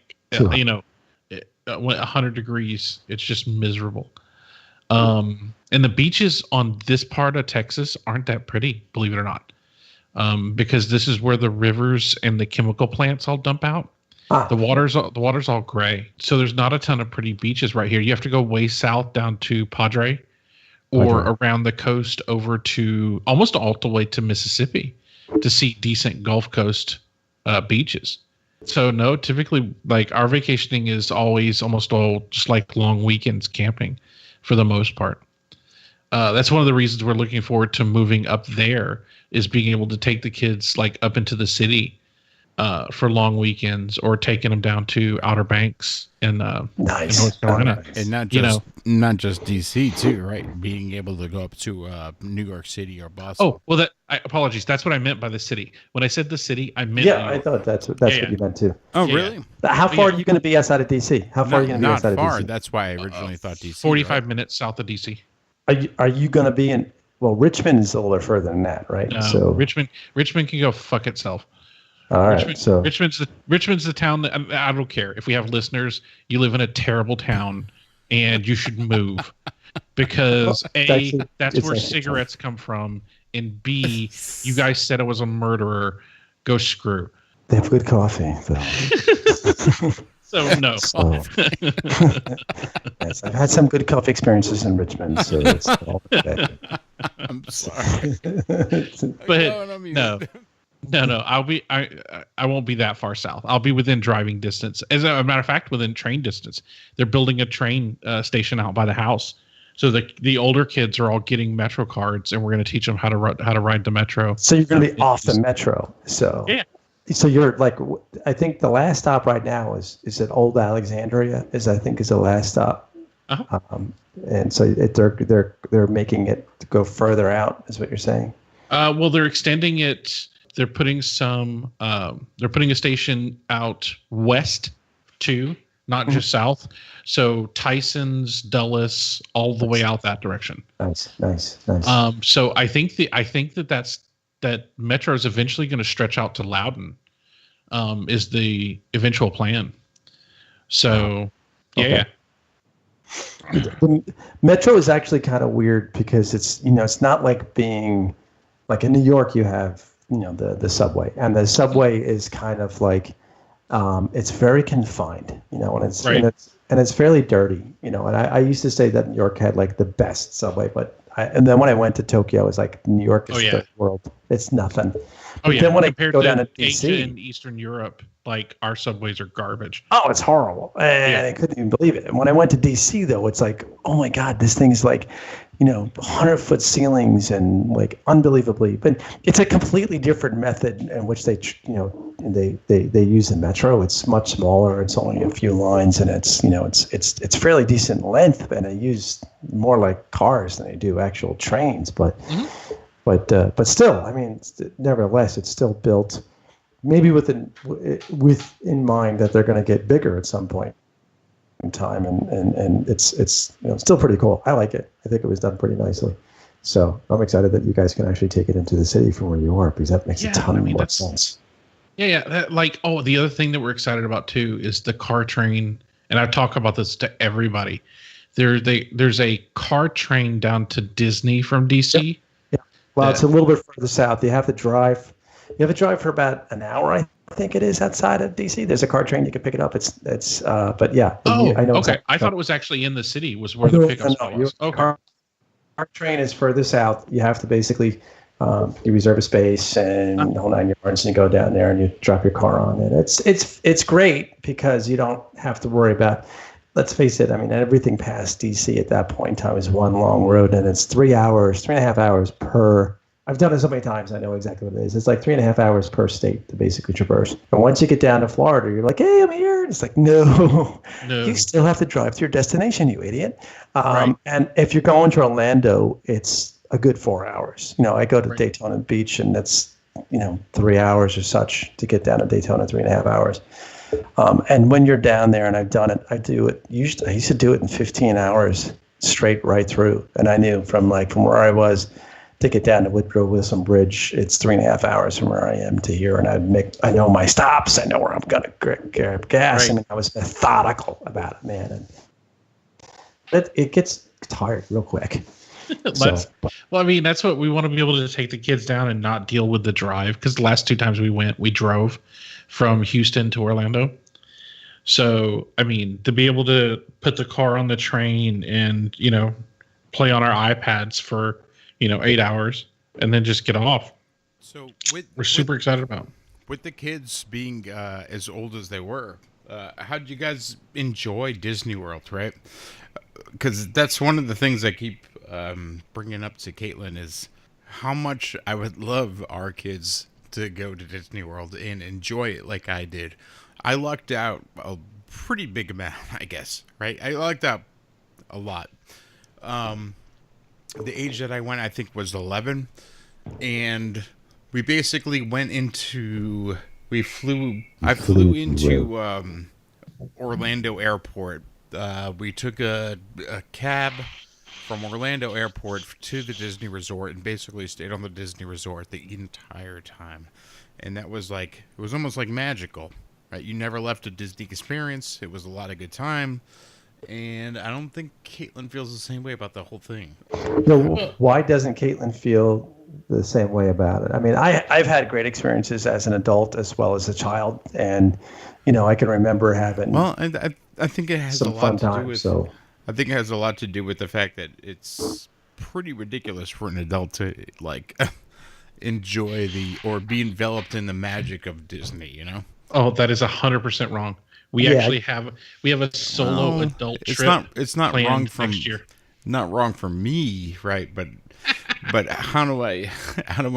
S3: 100 degrees. It's just miserable. And the beaches on this part of Texas aren't that pretty, believe it or not. Because this is where the rivers and the chemical plants all dump out. The water's all gray. So there's not a ton of pretty beaches right here. You have to go way south down to Padre or around the coast over to almost all the way to Mississippi to see decent Gulf Coast beaches. So no, typically like our vacationing is always almost all just like long weekends camping for the most part. That's one of the reasons we're looking forward to moving up there is being able to take the kids like up into the city for long weekends or taking them down to Outer Banks in North Carolina.
S1: And not just DC too, right? Being able to go up to New York City or Boston.
S3: Oh, well, apologies. That's what I meant by the city. When I said the city, I meant
S2: I thought that's what you meant too.
S1: Oh, really?
S2: How far are you going to be outside of DC? How far are you going to be outside of DC?
S1: That's why I originally thought DC.
S3: 45 minutes south of DC.
S2: Are you going to be in? Well, Richmond is a little further than that, right?
S3: So Richmond can go fuck itself.
S2: All right.
S3: Richmond's the town that I don't care if we have listeners. You live in a terrible town, and you should move because that's where cigarettes come from, and B, you guys said I was a murderer. Go screw.
S2: They have good coffee, though.
S3: So no.
S2: Yes, I've had some good coffee experiences in Richmond, so it's all okay.
S1: I'm sorry,
S3: but no. I won't be that far south. I'll be within driving distance. As a matter of fact, within train distance. They're building a train station out by the house, so the older kids are all getting Metro cards, and we're going to teach them how to ride the Metro.
S2: So you're going to be off the Metro. So
S3: yeah.
S2: So you're like, I think the last stop right now is it Old Alexandria? Is the last stop.
S3: Uh-huh.
S2: And so they're making it go further out. Is what you're saying?
S3: Well, they're extending it. They're putting a station out west too, not just south. So Tyson's, Dulles, all the way out that direction.
S2: Nice.
S3: So I think that Metro is eventually going to stretch out to Loudon, is the eventual plan. So, yeah.
S2: The Metro is actually kind of weird because it's not like being like in New York you have the subway, and the subway is kind of like it's very confined, and it's right. and it's fairly dirty, and I used to say that New York had like the best subway, but And then when I went to Tokyo, I was like, New York is third world. It's nothing. Then when
S3: compared
S2: I go
S3: to
S2: down to DC
S3: Asia and Eastern Europe, like our subways are garbage.
S2: Oh, it's horrible. And I couldn't even believe it. And when I went to DC, though, it's like, oh my God, this thing's like, 100-foot ceilings and like unbelievably. But it's a completely different method in which they use the metro. It's much smaller. It's only a few lines, and it's fairly decent length. And they use more like cars than they do actual trains. But still, I mean, nevertheless, it's still built. Maybe with in mind that they're going to get bigger at some point in time, and it's still pretty cool. I like it. I think it was done pretty nicely. So I'm excited that you guys can actually take it into the city from where you are, because that makes a ton more sense.
S3: Yeah. The other thing that we're excited about too is the car train, and I talk about this to everybody. There's a car train down to Disney from DC.
S2: Yeah. Well, it's a little bit further south. You have to drive. You have to drive for about an hour, I think it is, outside of DC. There's a car train. You can pick it up. But yeah.
S3: Oh,
S2: I know.
S3: Okay.
S2: Exactly.
S3: I thought it was actually in the city was where the pickup spot was. Okay.
S2: Car train is further south. You have to basically, you reserve a space and the whole 9 yards, and you go down there and you drop your car on it. It's great because you don't have to worry about, let's face it, I mean, everything past DC at that point in time is one long road, and it's 3.5 hours per. I've done it so many times, I know exactly what it is. It's like 3.5 hours per state to basically traverse. And once you get down to Florida, you're like, hey, I'm here. And it's like, no, you still have to drive to your destination, you idiot.
S3: Right.
S2: And if you're going to Orlando, it's a good 4 hours. I go to Daytona Beach, and that's, 3 hours or such to get down to Daytona, 3.5 hours. And when you're down there, and I've done it, I used to do it in 15 hours straight right through. And I knew from where I was to get down to Woodrow Wilson Bridge, it's 3.5 hours from where I am to here, and I know my stops. I know where I'm gonna grab gas.
S3: Right.
S2: I mean, I was methodical about it, man. And it gets tired real quick.
S3: Well, I mean, that's what we want to be able to take the kids down and not deal with the drive, because the last 2 times we went, we drove from Houston to Orlando. So, I mean, to be able to put the car on the train and play on our iPads for 8 hours and then just get off.
S1: So
S3: we're super excited about.
S1: With the kids being as old as they were, how did you guys enjoy Disney World, right? Because that's one of the things I keep bringing up to Caitlin is how much I would love our kids to go to Disney World and enjoy it like I did. I lucked out a pretty big amount, I guess, right? I lucked out a lot. The age that I went, I think, was 11, and we basically went into. I flew into Orlando Airport. We took a cab from Orlando Airport to the Disney Resort, and basically stayed on the Disney Resort the entire time, and that was it was almost like magical, right? You never left a Disney experience. It was a lot of good time. And I don't think Caitlin feels the same way about the whole thing.
S2: Why doesn't Caitlin feel the same way about it? I mean, I've had great experiences as an adult as well as a child, and I can remember having.
S1: Well, I think it has
S2: some
S1: a lot
S2: fun
S1: to
S2: time.
S1: do with.
S2: So
S1: I think it has a lot to do with the fact that it's pretty ridiculous for an adult to enjoy or be enveloped in the magic of Disney.
S3: Oh, that is 100% wrong. We actually have a solo adult trip.
S1: It's not wrong from
S3: next year.
S1: Not wrong for me, right? But how do I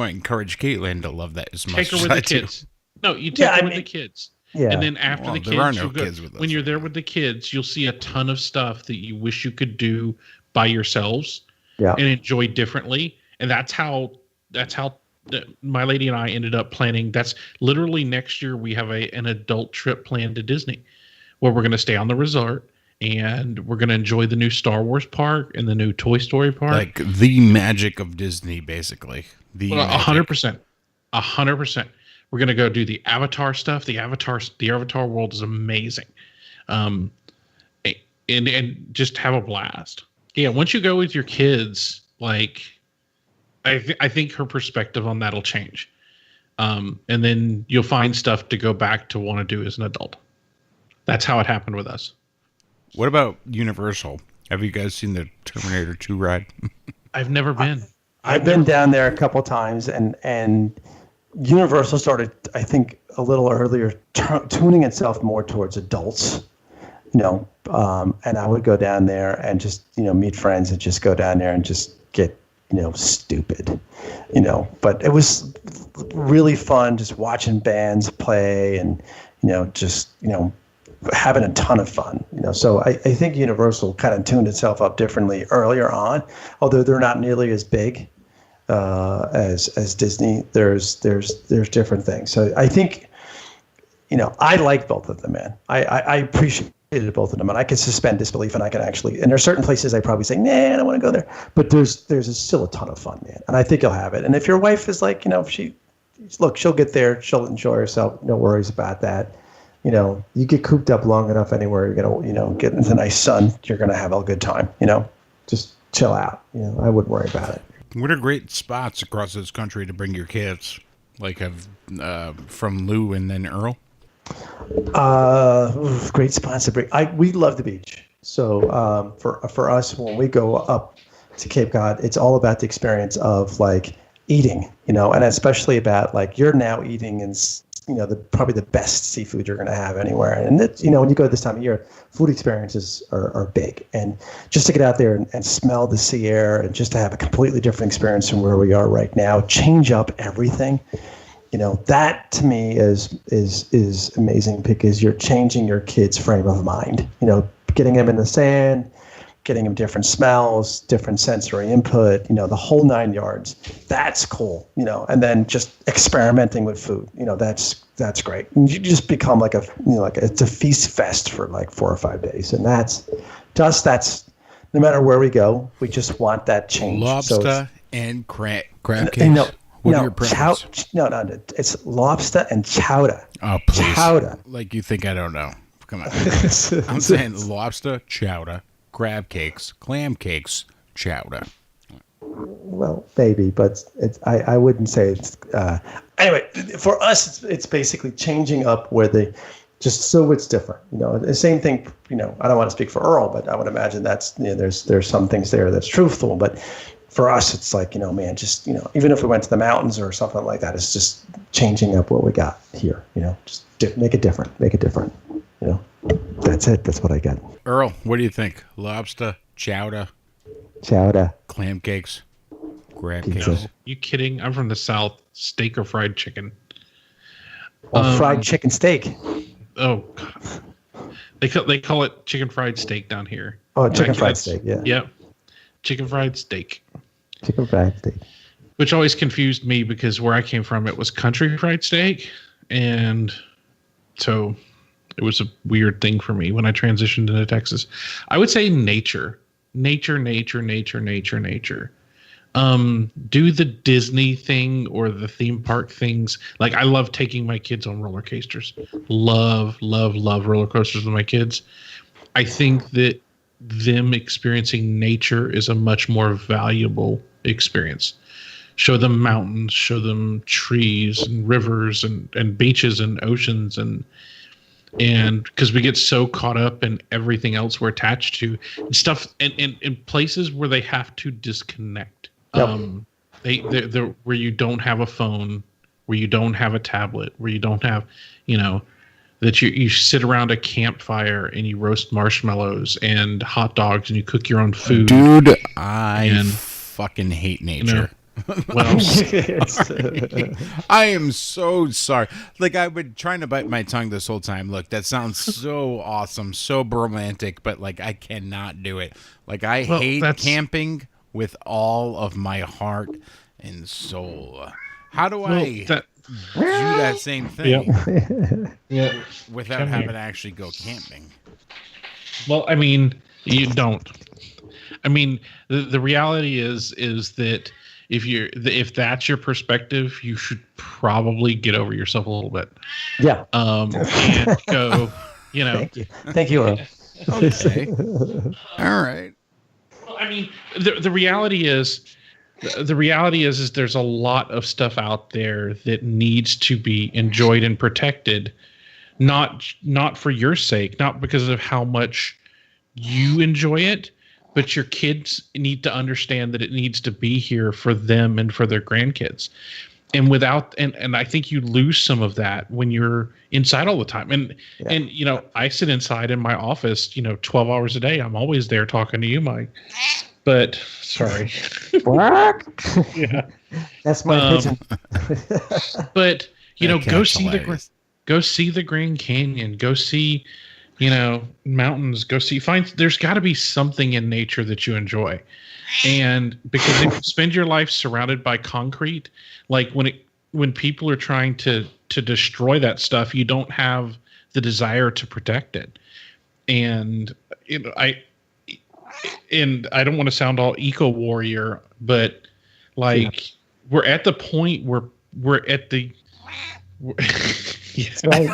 S1: encourage Caitlin to love that as much?
S3: Take her with the kids. No, you take her with the kids.
S2: Yeah.
S3: And then after the kids,
S1: there are no kids with us.
S3: When you're there with the kids, you'll see a ton of stuff that you wish you could do by yourselves and enjoy differently. And that's how my lady and I ended up planning. That's literally next year. We have an adult trip planned to Disney, where we're going to stay on the resort and we're going to enjoy the new Star Wars park and the new Toy Story park.
S1: Like the magic of Disney, basically.
S3: 100%. 100%. We're going to go do the Avatar stuff. The Avatar world is amazing. And just have a blast. Yeah. Once you go with your kids, I think her perspective on that'll change. And then you'll find stuff to go back to want to do as an adult. That's how it happened with us.
S1: What about Universal? Have you guys seen the Terminator 2 ride?
S3: I've never been.
S2: I've been down there a couple times, and Universal started, I think, a little earlier, tuning itself more towards adults. And I would go down there and just meet friends and just go down there and just get stupid, But it was really fun just watching bands play and just having a ton of fun. So I think Universal kind of tuned itself up differently earlier on, although they're not nearly as big as Disney. There's different things. So I think I like both of them, man. I appreciated both of them, and I can suspend disbelief, and I can actually. And there's certain places I probably say, nah, I don't want to go there. But there's still a ton of fun, man. And I think you'll have it. And if your wife is like, if she'll get there, she'll enjoy herself. No worries about that. You get cooped up long enough anywhere, you're gonna, get into the nice sun. You're gonna have a good time. Just chill out. I wouldn't worry about it.
S1: What are great spots across this country to bring your kids? Like from Lou and then Earl?
S2: Great spots to bring. We love the beach. So for us, when we go up to Cape Cod, it's all about the experience of like eating, and especially about like you're now eating in probably the best seafood you're going to have anywhere. And when you go this time of year, food experiences are big. And just to get out there and smell the sea air and just to have a completely different experience from where we are right now, change up everything. That to me is amazing because you're changing your kid's frame of mind. Getting them in the sand, getting them different smells, different sensory input, the whole 9 yards. That's cool, and then just experimenting with food, that's great. And you just become like it's a feast fest for like 4 or 5 days. And that's no matter where we go, we just want that change.
S1: Lobster and crab cakes. What are your preferences?
S2: No, it's lobster and chowder.
S1: Oh, please.
S2: Chowder.
S1: Like you think I don't know. Come on. I'm saying lobster, chowder, crab cakes, clam cakes, chowder.
S2: Well, maybe, but I wouldn't say it's. Anyway, for us, it's basically changing up just so it's different. The same thing. I don't want to speak for Earl, but I would imagine that's there's some things there that's truthful, but. For us, it's like, man, just, even if we went to the mountains or something like that, it's just changing up what we got here, just make it different, That's it. That's what I got.
S1: Earl, what do you think? Lobster, chowder,
S2: clam
S1: cakes, crab
S2: pizza.
S1: cakes.
S3: You kidding? I'm from the South. Steak or fried chicken?
S2: Fried chicken steak.
S3: Oh, God. They call it chicken fried steak down here.
S2: Oh, chicken fried steak, yeah.
S3: Yep. Chicken fried steak.
S2: Chicken fried steak.
S3: Which always confused me because where I came from, it was country fried steak. And so it was a weird thing for me when I transitioned into Texas. I would say nature. Nature. Do the Disney thing or the theme park things. Like I love taking my kids on roller coasters. Love roller coasters with my kids. I think that them experiencing nature is a much more valuable experience. Show them mountains, show them trees and rivers and beaches and oceans and because we get so caught up in everything else we're attached to and stuff and in places where they have to disconnect.
S2: Yep.
S3: They're where you don't have a phone, where you don't have a tablet, where you don't have, that you sit around a campfire and you roast marshmallows and hot dogs and you cook your own food.
S1: Dude, I fucking hate nature.
S3: Well,
S1: I am so sorry. Like I've been trying to bite my tongue this whole time. Look, that sounds so awesome, so romantic, but like I cannot do it. Like I hate camping with all of my heart and soul. How do I do that same thing?
S3: Yeah.
S1: Without having to actually go camping.
S3: Well, I mean, you don't. I mean, the reality is that if that's your perspective, you should probably get over yourself a little bit.
S2: Yeah.
S3: And go,
S2: Thank you, Earl.
S1: Okay. All right.
S3: Well, I mean, the reality is there's a lot of stuff out there that needs to be enjoyed and protected, not for your sake, not because of how much you enjoy it, but your kids need to understand that it needs to be here for them and for their grandkids. And and I think you lose some of that when you're inside all the time. And I sit inside in my office, 12 hours a day. I'm always there talking to you, Mike. But sorry. Yeah.
S4: That's my pigeon.
S3: But go see
S1: hilarious.
S3: the Grand Canyon, go see, mountains, there's got to be something in nature that you enjoy. And because if you spend your life surrounded by concrete, like when people are trying to destroy that stuff, you don't have the desire to protect it. And I don't want to sound all eco warrior, but we're at the point where we're at the
S4: That's right.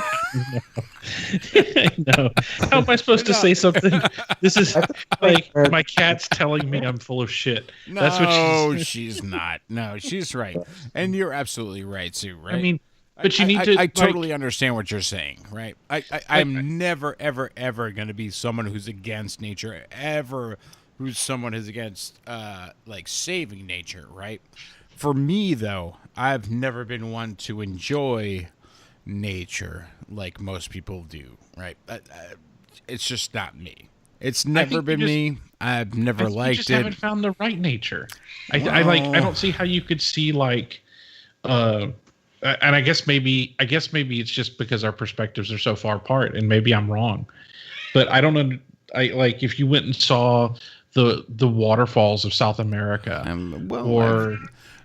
S3: No. How am I supposed to say something? This is like my cat's telling me I'm full of shit.
S1: No,
S3: That's what
S1: she's not. No, she's right. And you're absolutely right, Sue, right?
S3: I mean, but you need to...
S1: I totally understand what you're saying, right? I'm never, ever, ever going to be someone who's against nature, who's someone who's against, saving nature, right? For me, though, I've never been one to enjoy nature like most people do, right? It's just not me. It's never been me. I've never liked it. You just haven't
S3: found the right nature. I don't see how you could see and I guess maybe it's just because our perspectives are so far apart, and maybe I'm wrong, but I don't know. If you went and saw the waterfalls of South America,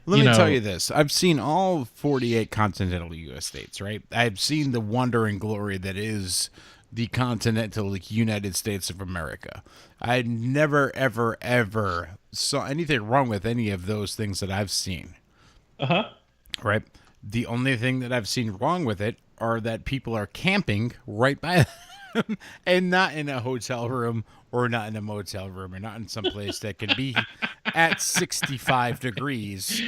S1: let me tell you this. I've seen all 48 continental U.S. states, right? I've seen the wonder and glory that is the continental United States of America. I never, ever, ever saw anything wrong with any of those things that I've seen.
S3: Uh-huh.
S1: Right? The only thing that I've seen wrong with it are that people are camping right by them and not in a hotel room or not in a motel room or not in some place that can be at 65 degrees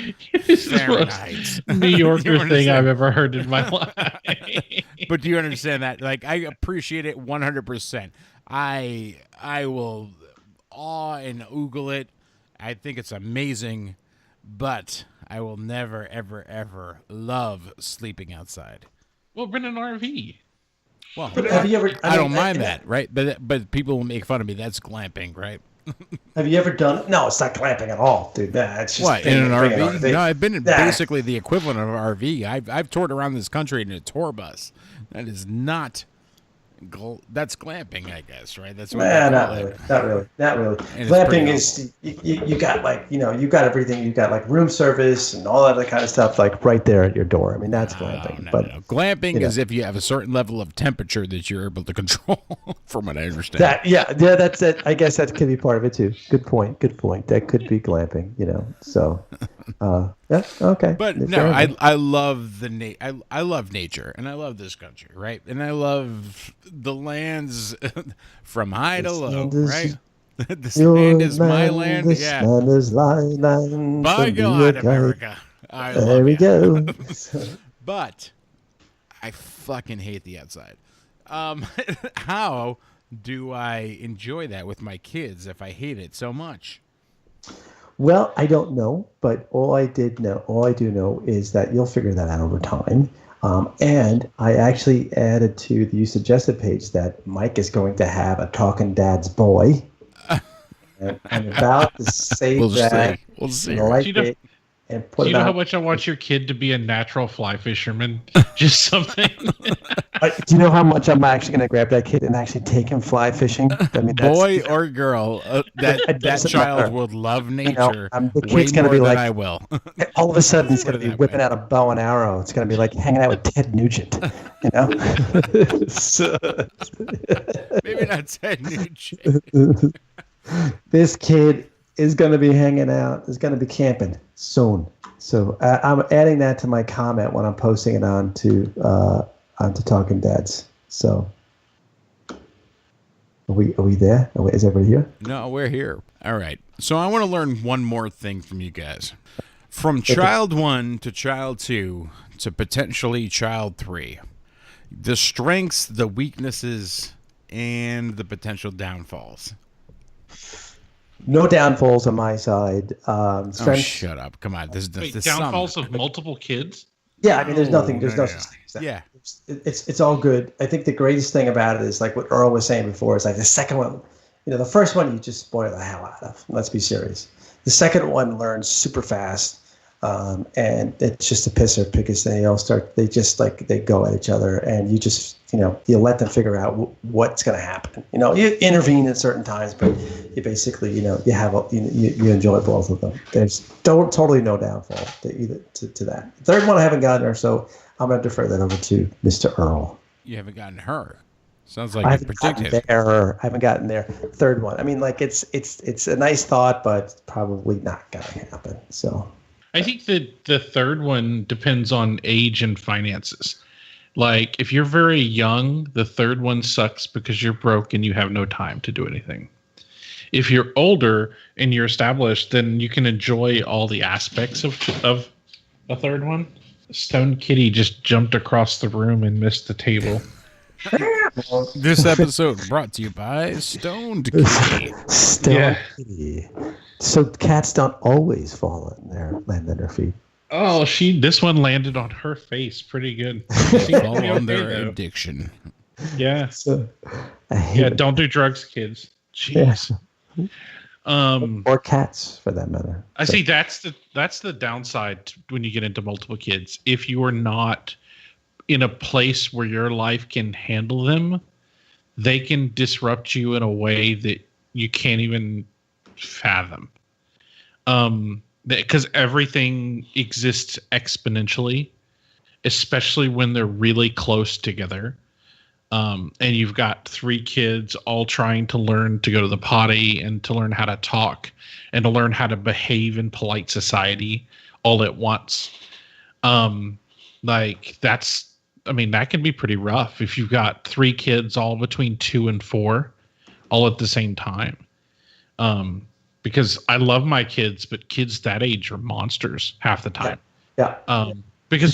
S1: Fahrenheit.
S3: New Yorker thing I've ever heard in my life.
S1: But do you understand that? I appreciate it 100%. I will awe and oogle it. I think it's amazing, but I will never, ever, ever love sleeping outside.
S3: Well, rent an RV.
S1: Well,
S2: have you ever?
S1: I don't mind that, right? But people will make fun of me. That's glamping, right?
S2: Have you ever done? No, it's not glamping at all, dude. It's just
S1: what, in an RV? No, I've been in
S2: Yeah.
S1: basically the equivalent of an RV. I've toured around this country in a tour bus. That is not. That's glamping, I guess, right? That's what
S2: not really. Glamping is you got you got everything. You got room service and all that other kind of stuff right there at your door. I mean, that's glamping.
S1: No. Glamping is if you have a certain level of temperature that you're able to control, from what I understand.
S4: That's it. I guess that could be part of it too. Good point. That could be glamping. So, yeah, okay.
S1: But no, I love I love nature, and I love this country, right? And I love the lands from high to low, right? This land is my land.
S4: This
S1: Yeah.
S4: land is my land.
S1: By God, America.
S4: There we go.
S1: But I fucking hate the outside. How do I enjoy that with my kids if I hate it so much?
S4: Well, I don't know, but all I do know is that you'll figure that out over time. And I actually added to the You Suggested page that Mike is going to have a Talkin Dads boy. And I'm about to say that.
S1: We'll see.
S4: And put
S3: do you
S4: it
S3: know how
S4: out.
S3: much I want your kid to be a natural fly fisherman? Just something.
S4: Do you know how much I'm actually going to grab that kid and actually take him fly fishing? I mean,
S1: boy or girl, that child
S4: matter.
S1: will love nature
S4: the
S1: way
S4: kid's gonna
S1: more
S4: be
S1: than
S4: like,
S1: I will.
S4: all of a sudden, he's going to be whipping out a bow and arrow. It's going to be like hanging out with Ted Nugent, So,
S1: Maybe not Ted Nugent.
S4: this kid is going to be hanging out, is going to be camping soon. So I'm adding that to my comment when I'm posting it onto Talkin Dads. So are we there? Is everybody here?
S1: No, we're here. All right. So I want to learn one more thing from you guys. From child 1 to child 2 to potentially child 3, the strengths, the weaknesses, and the potential downfalls.
S4: No downfalls on my side.
S1: Oh,
S4: Strengths.
S1: shut up! Come on, this
S3: Downfalls of multiple kids.
S4: Yeah, I mean, there's nothing.
S1: No,
S4: There's
S1: no,
S4: no
S1: no.
S4: such thing as that.
S1: Yeah.
S4: It's all good. I think the greatest thing about it is like what Earl was saying before. Is like the second one. The first one you just spoil the hell out of. Let's be serious. The second one learns super fast, and it's just a pisser because they all start. They just they go at each other, and you just you let them figure out what's going to happen. You intervene at certain times, but you basically you have you enjoy both of them. There's totally no downfall to that. Third one I haven't gotten there, so I'm going to defer that over to Mr. Earl.
S1: You haven't gotten her. Sounds like
S4: I
S1: you
S4: haven't
S1: predicted.
S4: I haven't gotten there. Third one. I mean, like it's a nice thought, but it's probably not going to happen. So
S3: I think that the third one depends on age and finances. Like if you're very young, the third one sucks because you're broke and you have no time to do anything. If you're older and you're established, then you can enjoy all the aspects of a third one. Stone Kitty just jumped across the room and missed the table.
S1: This episode brought to you by Stoned Kitty.
S4: Stone Kitty. So cats don't always land on their feet.
S3: Oh, this one landed on her face pretty good.
S1: Fall on their addiction.
S3: Yeah.
S4: So,
S3: don't do drugs, kids. Jeez. Yeah.
S4: Or cats, for that matter.
S3: I see. That's the downside when you get into multiple kids. If you are not in a place where your life can handle them, they can disrupt you in a way that you can't even fathom. Because everything exists exponentially, especially when they're really close together. And you've got 3 kids all trying to learn to go to the potty and to learn how to talk and to learn how to behave in polite society all at once. That can be pretty rough if you've got 3 kids all between 2 and 4 all at the same time. Because I love my kids, but kids that age are monsters half the time.
S4: Yeah.
S3: Because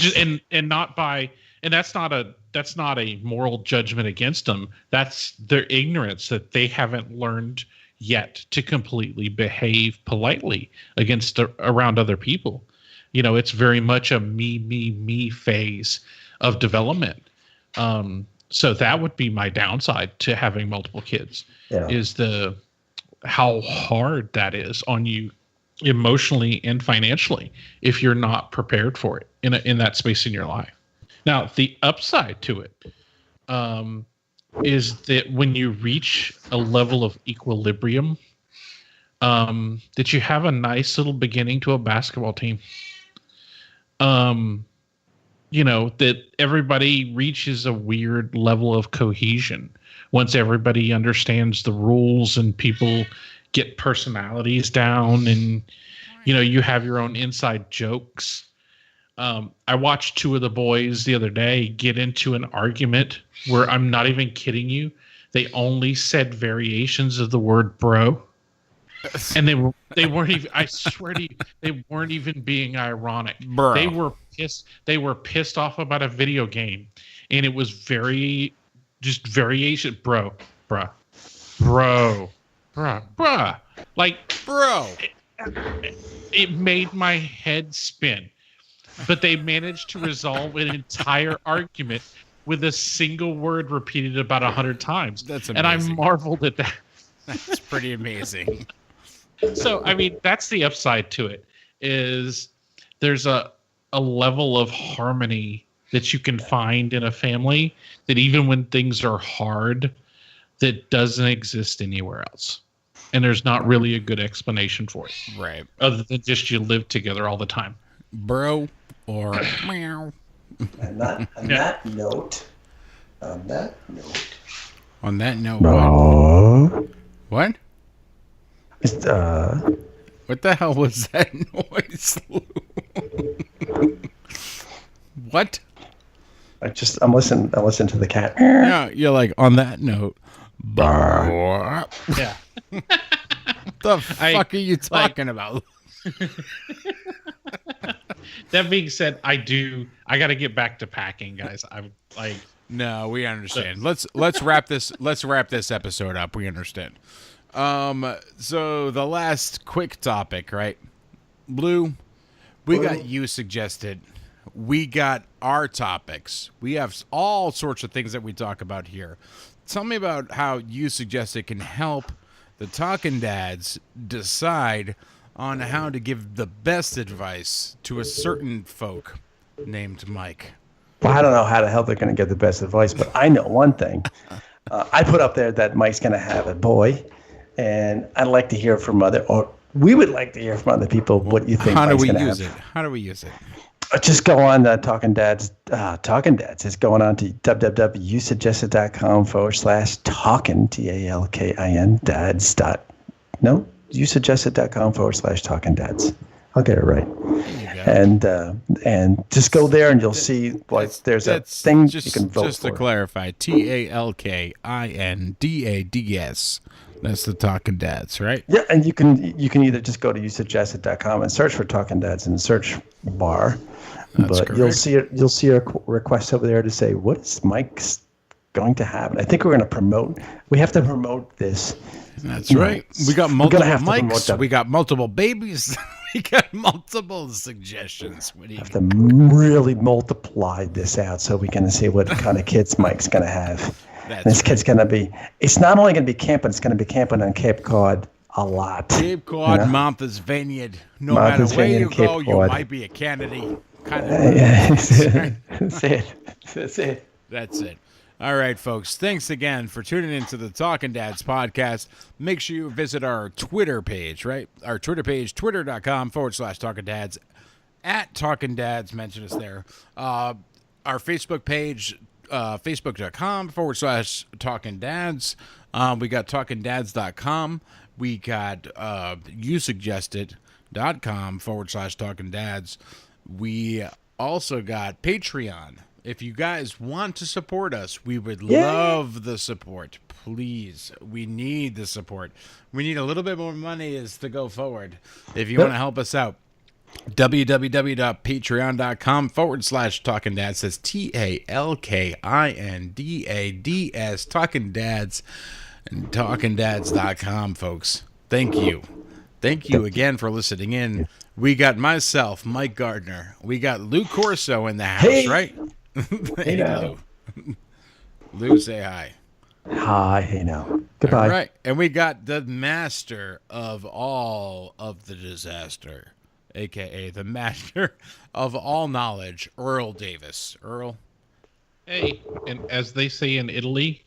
S3: that's not a moral judgment against them. That's their ignorance that they haven't learned yet to completely behave politely around other people. It's very much a me phase of development. So that would be my downside to having multiple kids.
S4: Yeah.
S3: Is how hard that is on you emotionally and financially if you're not prepared for it in that space in your life. Now, the upside to it is that when you reach a level of equilibrium, that you have a nice little beginning to a basketball team. That everybody reaches a weird level of cohesion once everybody understands the rules and people get personalities down and, you have your own inside jokes. I watched 2 of the boys the other day get into an argument where I'm not even kidding you. They only said variations of the word bro. And they weren't even, I swear to you, they weren't even being ironic.
S1: Bro.
S3: They were pissed off about a video game. And it was just variation. Bro. Like,
S1: Bro.
S3: It made my head spin. But they managed to resolve an entire argument with a single word repeated about 100 times.
S1: That's amazing.
S3: And I marveled at that.
S1: That's pretty amazing.
S3: So, that's the upside to it, is there's a level of harmony that you can find in a family that even when things are hard, that doesn't exist anywhere else. And there's not really a good explanation for it.
S1: Right.
S3: Other than just you live together all the time.
S1: Bro or meow.
S4: On that note.
S1: On that note, what? What the hell was that noise? What?
S2: I'm listening to the cat.
S1: Yeah, you're like, on that note.
S2: Bar.
S3: Yeah.
S1: The fuck are you talking about?
S3: That being said, I got to get back to packing, guys. I'm like,
S1: no, we understand. Let's wrap this episode up. We understand. So the last quick topic, right? Blue, we got you suggested. We got our topics. We have all sorts of things that we talk about here. Tell me about how you suggested can help the Talkin Dads decide on how to give the best advice to a certain folk named Mike.
S2: Well, I don't know how the hell they're going to get the best advice, but I know one thing. I put up there that Mike's going to have a boy, and I'd like to hear from we would like to hear from other people what you think Mike's going to have.
S1: How do we use it?
S2: Just go on Talkin Dads. Talkin Dads is going on to www.yousuggested.com/talkin, TALKIN, dads. No, yousuggested.com/talkin dads. I'll get it right. And just go there and you'll see there's a thing you can vote for.
S1: Just to clarify, TALKINDADS. That's the Talkin Dads, right?
S2: Yeah, and you can either just go to yousuggested.com and search for Talkin Dads in the search bar.
S1: That's
S2: but
S1: correct.
S2: you'll see a request over there to say what is Mike's going to have. And I think we're going to promote. We have to promote this.
S1: That's right. We got multiple mics. We got multiple babies. We got multiple suggestions. What do you
S2: have to really multiply this out so we can see what kind of kids Mike's going to have. This kid's going to be. It's not only going to be camping. It's going to be camping on Cape Cod a lot.
S1: Cape Cod, Martha's Vineyard. No matter where you go, you might be a candidate. Kind of. That's it. That's it. All right, folks. Thanks again for tuning into the Talkin Dads podcast. Make sure you visit our Twitter page, right? Our Twitter page, twitter.com/Talkin Dads. At Talkin Dads, mention us there. Our Facebook page, facebook.com/Talkin Dads. We got talkindads.com. We got yousuggested.com/Talkin Dads. We also got Patreon. If you guys want to support us, we would love the support. Please, we need the support. We need a little bit more money as to go forward. If you want to help us out, www.patreon.com/Talkin Dads. Says TALKINDADS. Talkin Dads and talkindads.com, folks. Thank you. Thank you again for listening in. We got myself, Mike Gardner. We got Lou Corso in the house, right? Hey, Lou. Lou, say hi.
S2: Hi, hey now. Goodbye.
S1: All right. And we got the master of all of the disaster, a.k.a. the master of all knowledge, Earl Davis. Earl?
S3: Hey, and as they say in Italy,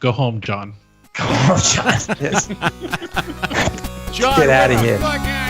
S3: go home, John.
S2: Go home, John. Yes.
S1: John,
S2: get out of here.
S1: Fuck out.